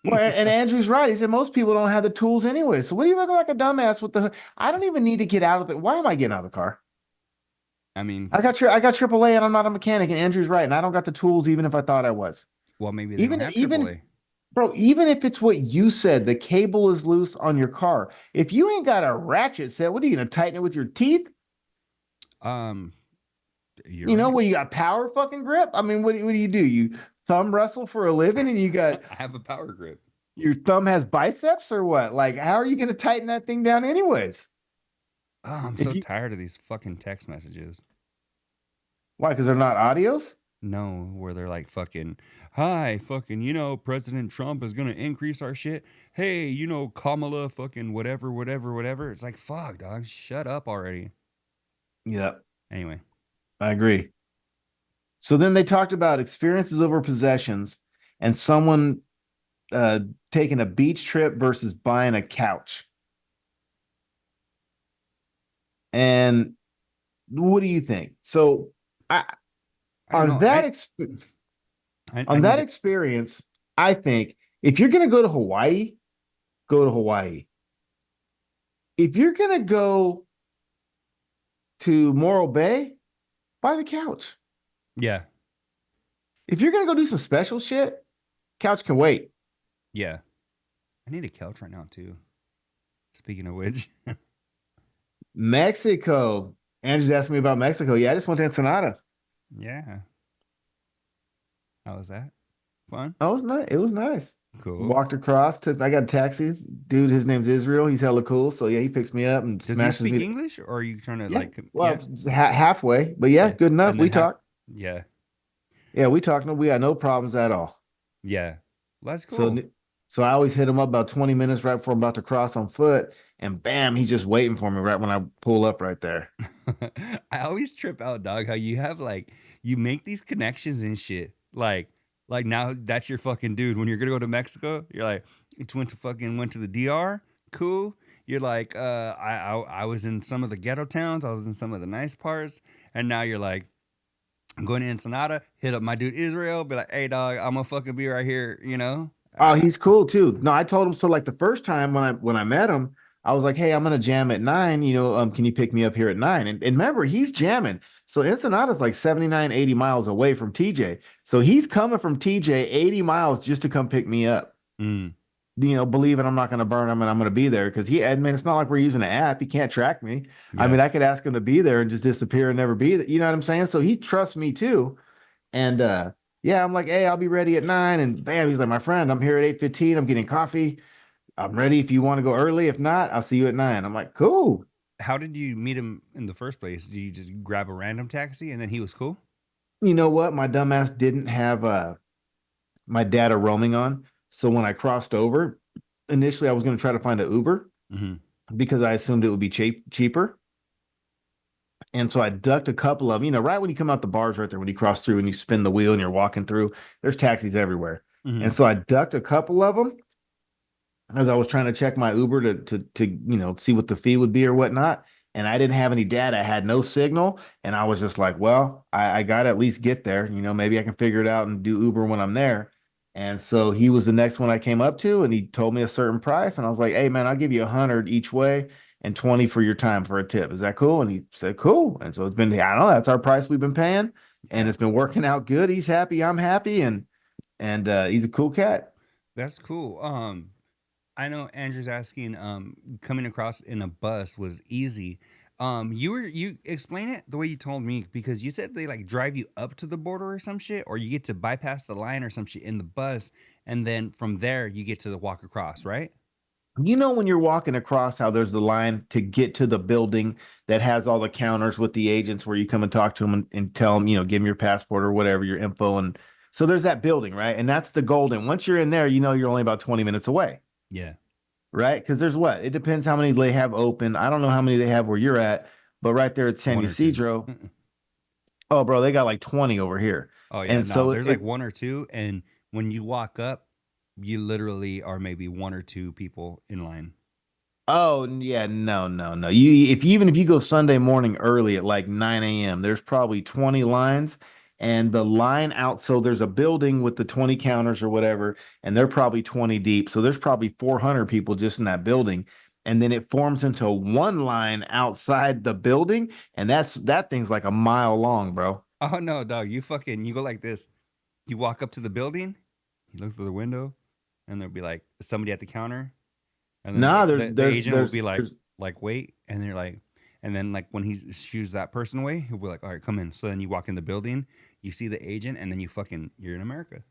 Well, and Andrew's right. He said most people don't have the tools anyway. So what are you looking like a dumbass with the? I don't even need to get out of the. Why am I getting out of the car? I mean, I got AAA and I'm not a mechanic. And Andrew's right, and I don't got the tools even if I thought I was. well, maybe they even- don't have even- AAA. Bro, even if it's what you said, the cable is loose on your car. If you ain't got a ratchet set, what are you gonna tighten it with your teeth? Um, you're You know, right. where you got power fucking grip? I mean, what do you do? You thumb wrestle for a living and you got I have a power grip. your thumb has biceps or what? Like, how are you gonna tighten that thing down anyways? Oh, I'm If so you tired of these fucking text messages. why? Because they're not audios? No, where they're like fucking, hi, fucking, you know, President Trump is gonna increase our shit. Hey, you know, Kamala, fucking whatever, whatever, whatever. It's like, fuck, dog, shut up already. Yep, Anyway, I agree. So then they talked about experiences over possessions and someone taking a beach trip versus buying a couch. And what do you think? So I I don't on know. that I on need that to, experience, I think if you're gonna go to Hawaii, go to Hawaii. If you're gonna go to Morro Bay, buy the couch. yeah, If you're gonna go do some special shit, couch can wait. yeah. I need a couch right now too. Speaking of which, Mexico. Andrew's asking me about Mexico. Yeah, I just went to Ensenada. yeah. How was that? Fun? Oh, it was nice. It was nice. Cool. Walked across. I got a taxi. Dude, his name's Israel. He's hella cool. So yeah, he picks me up and Does he smashes speak me. English, or are you trying to Yeah. like? Well, Yeah, halfway, but yeah, yeah. good enough. And We then half. talked. Yeah, Yeah, we talked. No, we had no problems at all. yeah. Well, that's So, cool. so I always hit him up about 20 minutes right before I'm about to cross on foot, and bam, he's just waiting for me right when I pull up right there. I always trip out, dog. How you have like you make these connections and shit. Like now that's your fucking dude. When you're gonna go to Mexico, you're like, it's went to the DR. Cool. You're like, I was in some of the ghetto towns. I was in some of the nice parts, and now you're like, I'm going to Ensenada. Hit up my dude Israel. Be like, hey, dog, I'm gonna fucking be right here. You know. Oh, he's cool too. No, I told him so. Like the first time when I met him, I was like, "Hey, I'm gonna jam at 9. You know, can you pick me up here at 9?" And remember, he's jamming. So Ensenada's like 79, 80 miles away from TJ. So he's coming from TJ 80 miles just to come pick me up. Mm, You know, believing I'm not gonna burn him and I'm gonna be there because he. I mean, it's not like we're using an app. He can't track me. I yeah. mean, I could ask him to be there and just disappear and never be there. You know what I'm saying? So he trusts me too. And yeah, I'm like, hey, I'll be ready at 9. And bam, he's like, my friend, I'm here at 8:15. I'm getting coffee. I'm ready if you want to go early. If not, I'll see you at 9. I'm like, cool. How did you meet him in the first place? Did you just grab a random taxi and then he was cool? You know what? My dumbass didn't have my data roaming on. So when I crossed over, initially I was going to try to find an Uber Mm-hmm. because I assumed it would be cheaper. And so I ducked a couple of them, you know, right when you come out the bars right there, when you cross through and you spin the wheel and you're walking through, there's taxis everywhere. Mm-hmm. And so I ducked a couple of them as I was trying to check my Uber to you know see what the fee would be or whatnot. And I didn't have any data. I had no signal. And I was just like, well, I gotta at least get there. You know, maybe I can figure it out and do Uber when I'm there. And so he was the next one I came up to, and he told me a certain price. And I was like, hey man, I'll give you 100 each way and 20 for your time for a tip. Is that cool? And he said, cool. And so it's been, I don't know, that's our price we've been paying. And it's been working out good. He's happy, I'm happy, and he's a cool cat. That's cool. I know Andrew's asking, coming across in a bus was easy. You explain it the way you told me because you said they like drive you up to the border or some shit, or you get to bypass the line or some shit in the bus, and then from there you get to the walk across, right? You know, when you're walking across, how there's the line to get to the building that has all the counters with the agents where you come and talk to them and tell them, you know, give them your passport or whatever, your info. And so there's that building, right? And that's the golden. Once you're in there, you know, you're only about 20 minutes away, Yeah. right? Because there's what? It depends how many they have open. I don't know how many they have where you're at, but right there at San One or two. Ysidro, oh, bro, they got like 20 over here. Oh yeah. And No, so there's like one or two, and when you walk up, you literally are maybe one or two people in line. oh yeah, no. Even if you go Sunday morning early at like 9 a.m., there's probably 20 lines, and the line out. So there's a building with the 20 counters or whatever, and they're probably 20 deep. So there's probably 400 people just in that building, and then it forms into one line outside the building, and that thing's like a mile long, bro. Oh no, dog! You go like this. You walk up to the building, you look through the window, and there'll be like somebody at the counter, and then Nah, the agent will be like wait, and they're like, and then like when he shoos that person away, he'll be like, all right, come in. So then you walk in the building, you see the agent, and then you're in America.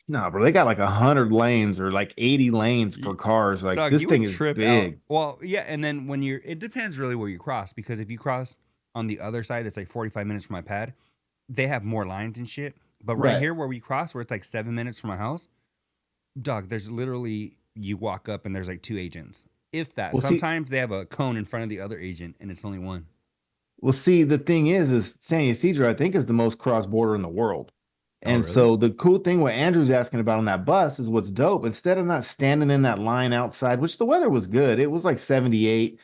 Nah, bro, they got like 100 lanes or like 80 lanes for cars. Like Dog, this you thing would is trip big. out. Well, yeah, and then when it depends really where you cross, because if you cross on the other side, that's like 45 minutes from my pad, they have more lines and shit. But right here where we cross, where it's like 7 minutes from my house, dog, there's literally, you walk up and there's like 2 agents. If that. Well, see- Sometimes they have a cone in front of the other agent and it's only one. Well, see, the thing is San Ysidro, I think, is the most cross border in the world. Oh, And really? so the cool thing what Andrew's asking about on that bus is what's dope. Instead of not standing in that line outside, which the weather was good, it was like 78.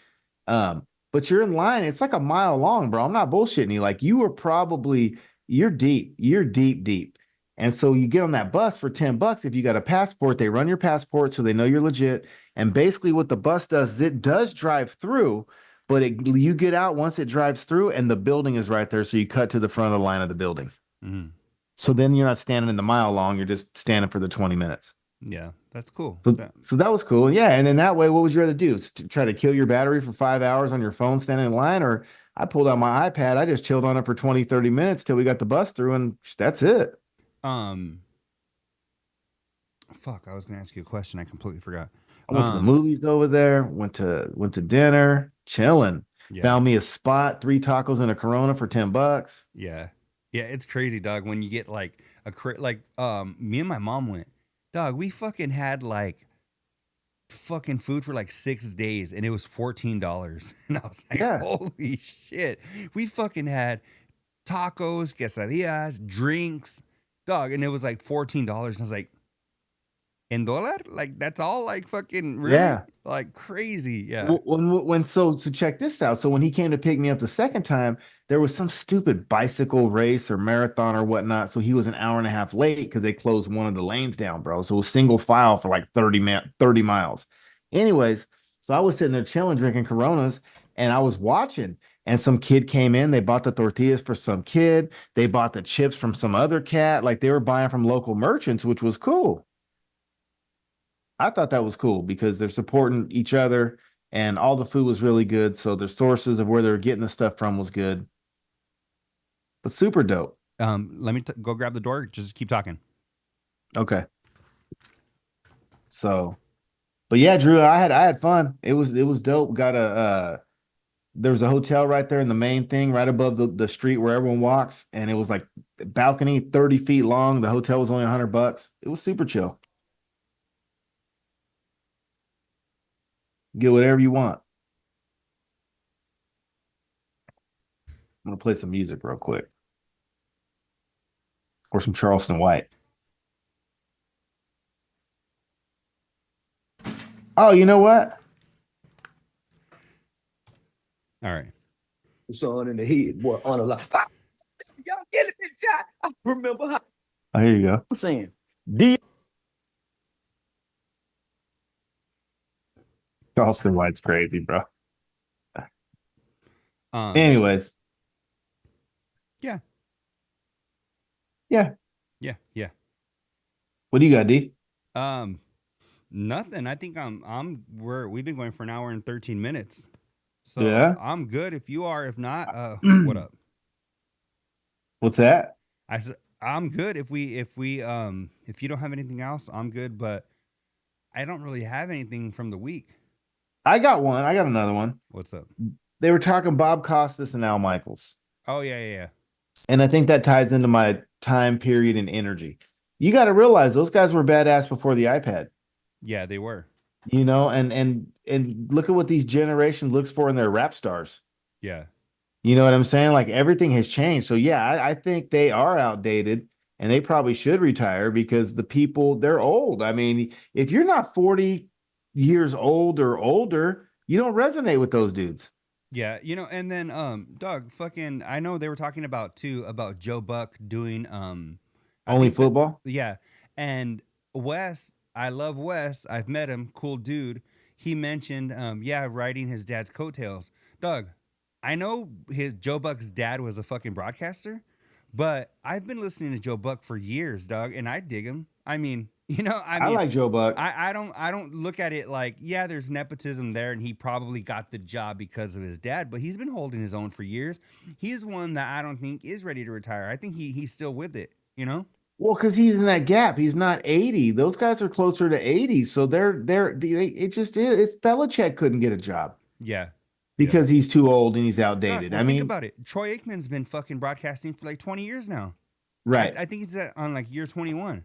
But you're in line, it's like a mile long, bro. I'm not bullshitting you. Like you're deep. And so you get on that bus for $10. If you got a passport, they run your passport so they know you're legit. And basically what the bus does is it does drive through, but you get out once it drives through and the building is right there. So you cut to the front of the line of the building. Mm-hmm. So then you're not standing in the mile long, you're just standing for the 20 minutes. Yeah, that's cool. So that was cool. Yeah. And then that way, what would you rather do? Try to kill your battery for 5 hours on your phone standing in line? Or I pulled out my iPad, I just chilled on it for 20, 30 minutes till we got the bus through, and that's it. Fuck, I was gonna ask you a question. I completely forgot. I went to the movies over there, went to dinner, chilling. Yeah. Found me a spot, 3 tacos and a Corona for $10. Yeah. Yeah, it's crazy, dog. When you get like me and my mom went, dog, we fucking had like fucking food for like 6 days and it was $14. And I was like, Yeah. holy shit. We fucking had tacos, quesadillas, drinks, dog, and it was like $14. And I was like, in dollar? Like that's all like fucking really? Yeah. Like crazy. Yeah. So check this out. So when he came to pick me up the second time, there was some stupid bicycle race or marathon or whatnot. So he was an hour and a half late because they closed one of the lanes down, bro. So it was single file for like 30 miles. Anyways, so I was sitting there chilling, drinking Coronas, and I was watching. And some kid came in. They bought the tortillas for some kid. They bought the chips from some other cat. Like they were buying from local merchants, which was cool. I thought that was cool because they're supporting each other and all the food was really good. So their sources of where they were getting the stuff from was good. But super dope. Let me go grab the door. Just keep talking. Okay. So, but yeah, Drew, I had fun. It was dope. There was a hotel right there in the main thing, right above the street where everyone walks, and it was like balcony 30 feet long. The hotel was only $100. It was super chill. Get whatever you want. I'm gonna play some music real quick. Or some Charleston White. Oh, you know what? All right. Son in the head, boy, on a lot. Y'all get it, big shot. I remember how Oh, here you go. I'm saying. Charleston White's crazy, bro. Anyways. Yeah. Yeah. Yeah. Yeah. What do you got, D? Nothing. I think we've been going for an hour and 13 minutes. So Yeah? I'm good if you are. If not, what up? What's that? I said I'm good if you don't have anything else, I'm good, but I don't really have anything from the week. I got one. I got another one. What's up? They were talking Bob Costas and Al Michaels. Oh yeah. And I think that ties into my time period and energy. You got to realize those guys were badass before the iPad. Yeah, they were. You know, and look at what these generation looks for in their rap stars. Yeah. You know what I'm saying? Like everything has changed. So yeah, I think they are outdated and they probably should retire because the people, they're old. I mean, if you're not 40 years old or older, you don't resonate with those dudes. Yeah, and then Doug, fucking I know they were talking about Joe Buck doing Only football? Yeah. And Wes, I love Wes. I've met him, cool dude. He mentioned riding his dad's coattails. Doug, I know Joe Buck's dad was a fucking broadcaster, but I've been listening to Joe Buck for years, dog, and I dig him. I mean, You know, I I mean, like Joe Buck. I don't look at it like, yeah, there's nepotism there, and he probably got the job because of his dad, but he's been holding his own for years. He's one that I don't think is ready to retire. I think he's still with it, you know? Well, because he's in that gap. He's not 80. Those guys are closer to 80. So it just is. It's Belichick couldn't get a job Yeah. because he's too old and he's God, outdated. well, I think mean, about it. Troy Aikman's been fucking broadcasting for like 20 years now. right. I think he's on like year 21.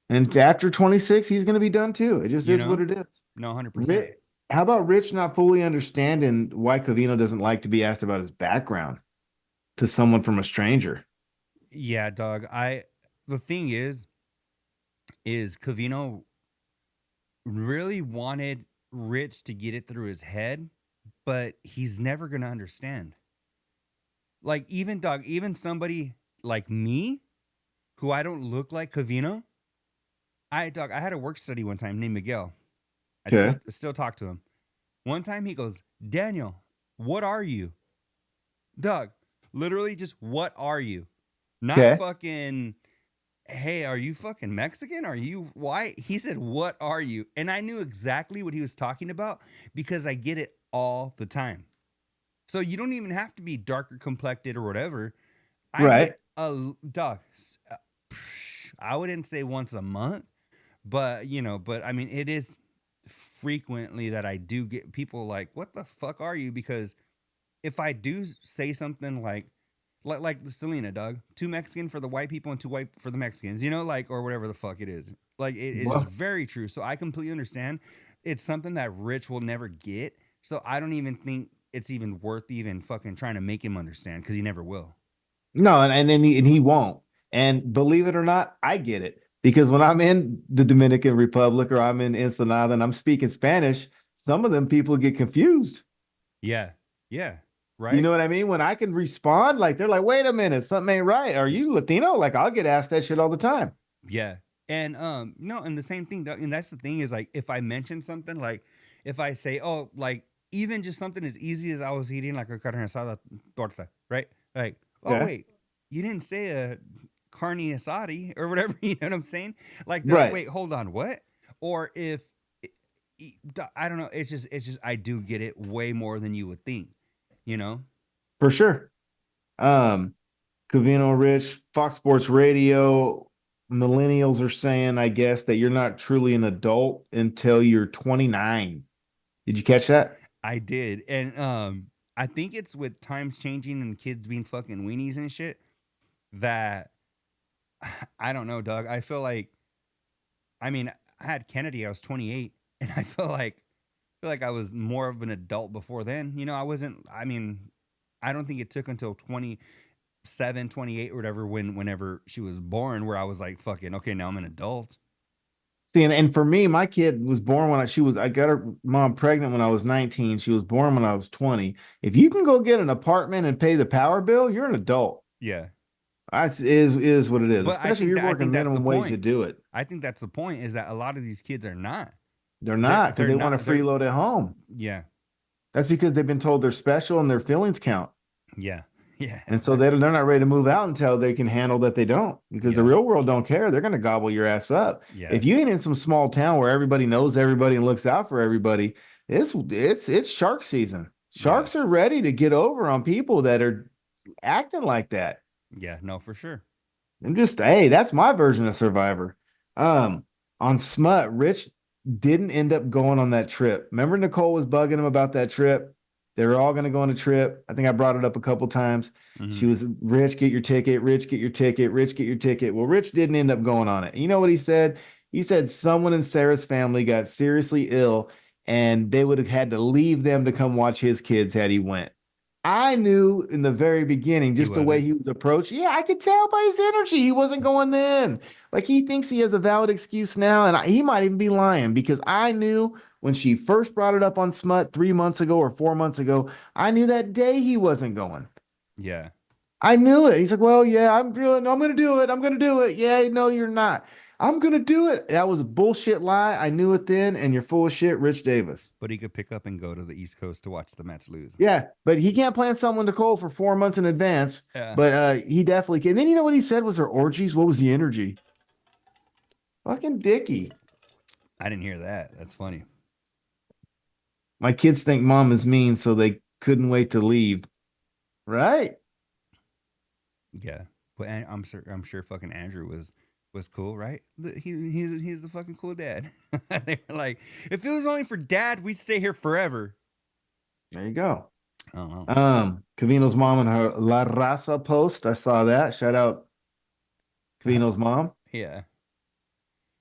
And after 26, he's going to be done too. It just You is know? what it is. No, 100%. How about Rich not fully understanding why Covino doesn't like to be asked about his background to someone from a stranger? Yeah, dog. The thing is Covino really wanted Rich to get it through his head, but he's never gonna understand. Like even somebody like me, who I don't look like Covino. I had a work study one time named Miguel. I Okay. still talk to him. One time he goes, Daniel, what are you? Doug, literally just what are you? Not Okay. fucking, hey, are you fucking Mexican? Are you white? He said, what are you? And I knew exactly what he was talking about because I get it all the time. So you don't even have to be darker complected or whatever. I Right. get dog. I wouldn't say once a month, but I mean, it is frequently that I do get people like, what the fuck are you? Because if I do say something like Selena, Doug, 2 Mexican for the white people and 2 white for the Mexicans, or whatever the fuck it is. Like it is Well- very true. So I completely understand. It's something that Rich will never get. So I don't even think it's even worth even fucking trying to make him understand because he never will. No, and he won't. And believe it or not, I get it. Because when I'm in the Dominican Republic or I'm in Ensenada and I'm speaking Spanish, some of them people get confused. Yeah. Yeah. Right. You know what I mean? When I can respond, like they're like, wait a minute, something ain't right. Are you Latino? Like I'll get asked that shit all the time. Yeah. And no, and the same thing, Doug, and that's the thing is like if I mention something, like if I say, oh, like even just something as easy as I was eating like a carne asada torta, right? Like, oh Okay. wait, you didn't say a carne asada or whatever, you know what I'm saying? Like, they're like, Right. wait, hold on, what? Or if I don't know, it's just I do get it way more than you would think, you know? For sure. Covino Rich, Fox Sports Radio, millennials are saying, I guess, that you're not truly an adult until you're 29. Did you catch that? I did. And I think it's with times changing and kids being fucking weenies and shit that I don't know, Doug. I feel like I mean, I had Kennedy, I was 28, and I feel like I was more of an adult before then. You know, I don't think it took until 27, 28 or whatever whenever she was born where I was like, fucking, okay, now I'm an adult. See, and for me, my kid was born I got her mom pregnant when I was 19. She was born when I was 20. If you can go get an apartment and pay the power bill, you're an adult. Yeah. That's is what it is. But I Especially think if you're working that's the minimum wage point. to do it. I think that's the point is that a lot of these kids are not. They're not because they're they want not- to they're- freeload at home. Yeah. That's because they've been told they're special and their feelings count. Yeah. Yeah. And so they're not ready to move out until they can handle that they don't. Because the Yeah. real world don't care. They're going to gobble your ass up. Yeah. If you ain't in some small town where everybody knows everybody and looks out for everybody, it's shark season. Sharks are ready to get over on people that are acting like that. Yeah, no, for sure. Hey, that's my version of Survivor. On Smut, Rich didn't end up going on that trip. Remember Nicole was bugging him about that trip? They were all going to go on a trip. I think I brought it up a couple times. Mhm. She was, Rich, get your ticket. Rich, get your ticket. Rich, get your ticket. Well, Rich didn't end up going on it. You know what he said? He said someone in Sarah's family got seriously ill and they would have had to leave them to come watch his kids had he went. I knew in the very beginning, just the way wasn't. he was approached. Yeah, I could tell by his energy. He wasn't going then. Like he thinks he has a valid excuse now, and he might even be lying because I knew when she first brought it up on Smut 3 months ago or 4 months ago, I knew that day he wasn't going. Yeah. I knew it. He's like, well, yeah, I'm going to do it. I'm going to do it. Yeah, no, you're not. I'm going to do it. That was a bullshit lie. I knew it then, and you're full of shit, Rich Davis. But he could pick up and go to the East Coast to watch the Mets lose. Yeah, but he can't plan someone to Nicole for 4 months in advance. Yeah. But he definitely can. And then you know what he said was her orgies? What was the energy? Fucking Dickie. I didn't hear that. That's funny. My kids think mom is mean, so they couldn't wait to leave. Right? Yeah, but I'm sure fucking Andrew was cool, right? He's the fucking cool dad. They were like, if it was only for dad, we'd stay here forever. There you go. I don't know. Cavino's mom and her La Raza post. I saw that. Shout out Cavino's mom. Yeah.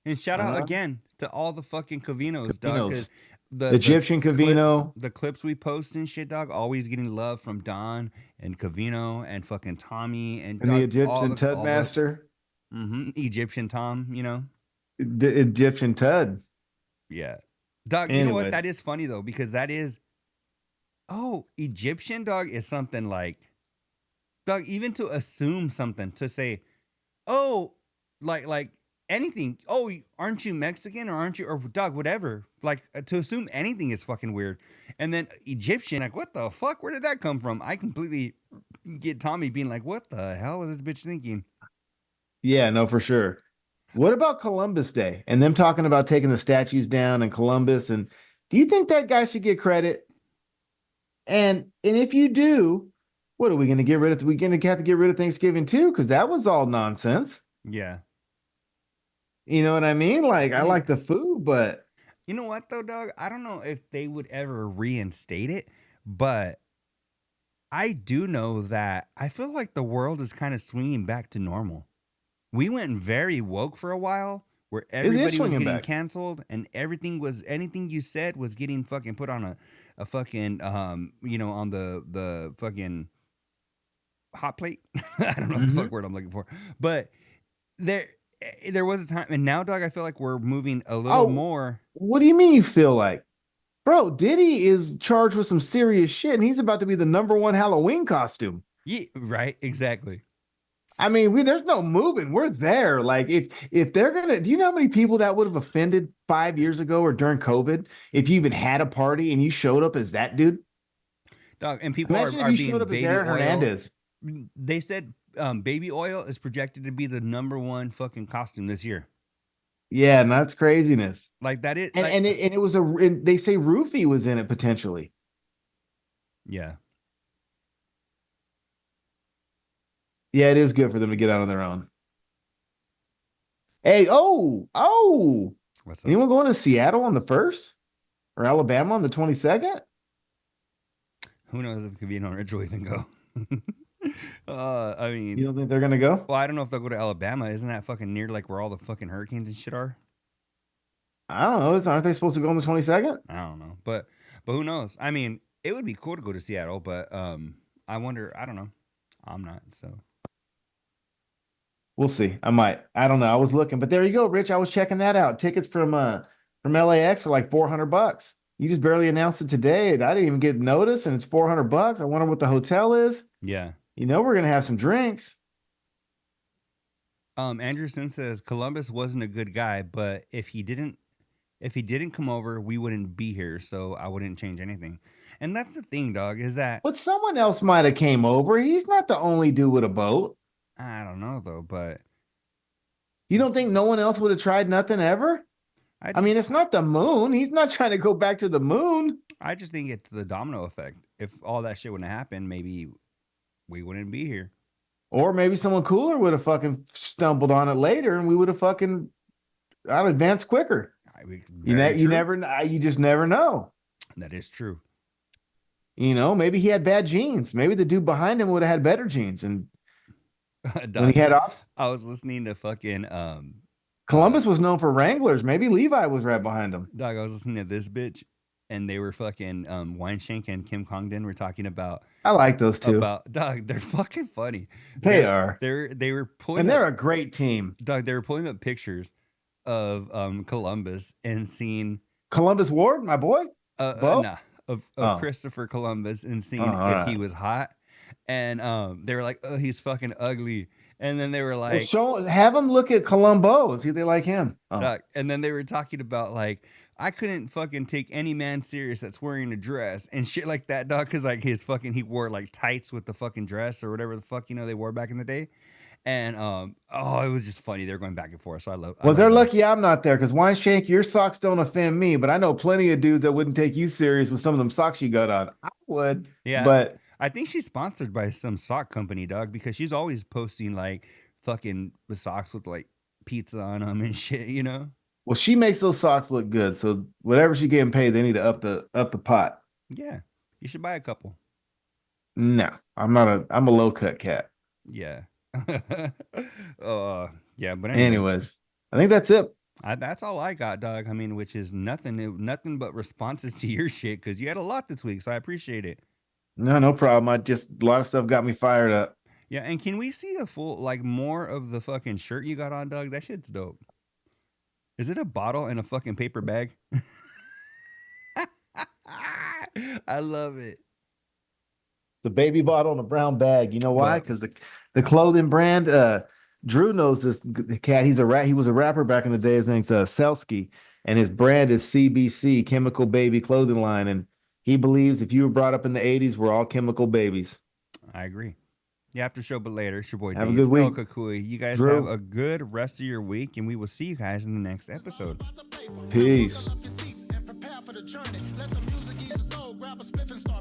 And shout out again to all the fucking Cavinos, dog. 'Cause the Egyptian Cavino. the clips we post and shit, dog, always getting love from Don and Cavino and fucking Tommy and And dog, the Egyptian Tud all Master. Egyptian Tom, you know. The Egyptian Tud. Yeah. Dog, you know what? Anyways. That is funny though, because that is Egyptian, dog, is something like, dog, even to assume something, to say, oh, like anything. Oh, aren't you Mexican or aren't you, or dog, whatever. Like to assume anything is fucking weird. And then Egyptian, like, what the fuck? Where did that come from? I completely get Tommy being like, what the hell was this bitch thinking? Yeah, no, for sure. What about Columbus Day and them talking about taking the statues down in Columbus? And do you think that guy should get credit? And if you do, what are we going to get rid of? We're going to have to get rid of Thanksgiving too, because that was all nonsense. Yeah. You know what I mean? Like, I like the food, but You know what though, dog? I don't know if they would ever reinstate it, but I do know that I feel like the world is kind of swinging back to normal. We went very woke for a while, where everybody was swinging getting back. canceled, and anything you said was getting fucking put on a fucking on the fucking hot plate. I don't know what the fuck word I'm looking for, but there was a time, and now, dog, I feel like we're moving a little more. What do you mean you feel like? Bro, Diddy is charged with some serious shit, and he's about to be the #1 Halloween costume. Yeah, right, exactly. I mean, there's no moving. We're there. Like, if they're gonna, do you know how many people that would have offended 5 years ago or during COVID if you even had a party and you showed up as that dude? Dog, and people Imagine are if you being showed up as baby Aaron oil. Hernandez. They said baby oil is projected to be the #1 fucking costume this year. Yeah, and that's craziness. Like that is, And it was and they say Roofy was in it potentially. yeah. Yeah, it is good for them to get out on their own. Hey, oh, What's up? anyone going to Seattle on the 1st or Alabama on the 22nd? Who knows if Cavino and Rich will even go? I mean, You don't think they're gonna go? well, I don't know if they'll go to Alabama. Isn't that fucking near like where all the fucking hurricanes and shit are? I don't know. Aren't they supposed to go on the 22nd? I don't know, but who knows? I mean, it would be cool to go to Seattle, but I wonder. I don't know. I'm not, so. We'll see. I might. I don't know. I was looking, but there you go, Rich. I was checking that out. Tickets from LAX are like $400. You just barely announced it today, and I didn't even get notice, and it's $400. I wonder what the hotel is. Yeah. You know, we're gonna have some drinks. Anderson says Columbus wasn't a good guy, but if he didn't come over, we wouldn't be here, so I wouldn't change anything. And that's the thing, dog, is that But someone else might have came over. He's not the only dude with a boat. I don't know though, but You don't think no one else would have tried nothing ever? I mean, it's not the moon. He's not trying to go back to the moon. I just think it's the domino effect. If all that shit wouldn't have happened, maybe we wouldn't be here. Or maybe someone cooler would have fucking stumbled on it later, and we would have fucking advanced quicker. You just never know. That is true. You know, maybe he had bad genes. Maybe the dude behind him would have had better genes. And when he had off, I was listening to fucking Columbus was known for Wranglers. Maybe Levi was right behind him. dog. I was listening to this bitch, and they were fucking Weinshank and Kim Congdon were talking about. I like those two. About dog, they're fucking funny. They are. They were pulling. And they're a great team. Dog, they were pulling up pictures of Columbus and seeing Columbus Ward, my boy. of Christopher Columbus and seeing if he was hot. And they were like, "Oh, he's fucking ugly." And then they were like, have them look at Columbo, see if they like him. Dog, and then they were talking about like, I couldn't fucking take any man serious that's wearing a dress and shit like that, dog, because like he wore like tights with the fucking dress or whatever the fuck they wore back in the day. And it was just funny. They're going back and forth. So I love. Well, they're lucky I'm not there because Wine Shank, your socks don't offend me, but I know plenty of dudes that wouldn't take you serious with some of them socks you got on. I would. Yeah, But I think she's sponsored by some sock company, dog, because she's always posting like fucking socks with like pizza on them and shit. You know. well, she makes those socks look good. So whatever she getting paid, they need to up the pot. Yeah, you should buy a couple. No, I'm a low cut cat. Yeah. Yeah, but Anyways, I think that's it. that's all I got, dog. I mean, which is nothing but responses to your shit because you had a lot this week, so I appreciate it. No problem. A lot of stuff got me fired up. Yeah, and can we see the full, like, more of the fucking shirt you got on, dog? That shit's dope. Is it a bottle in a fucking paper bag? I love it. The baby bottle in a brown bag. You know why? Because the clothing brand, Drew knows this the cat. He was a rapper back in the day. His name's Selsky, and his brand is CBC, Chemical Baby Clothing Line. And he believes if you were brought up in the 80s, we're all chemical babies. I agree. Yeah, after show, but later. It's your boy Have D. a good It's week. El Kakui. You guys Drew. have a good rest of your week, and we will see you guys in the next episode. Peace. Prepare for the journey. Let the music ease your soul. Grab a spliff and start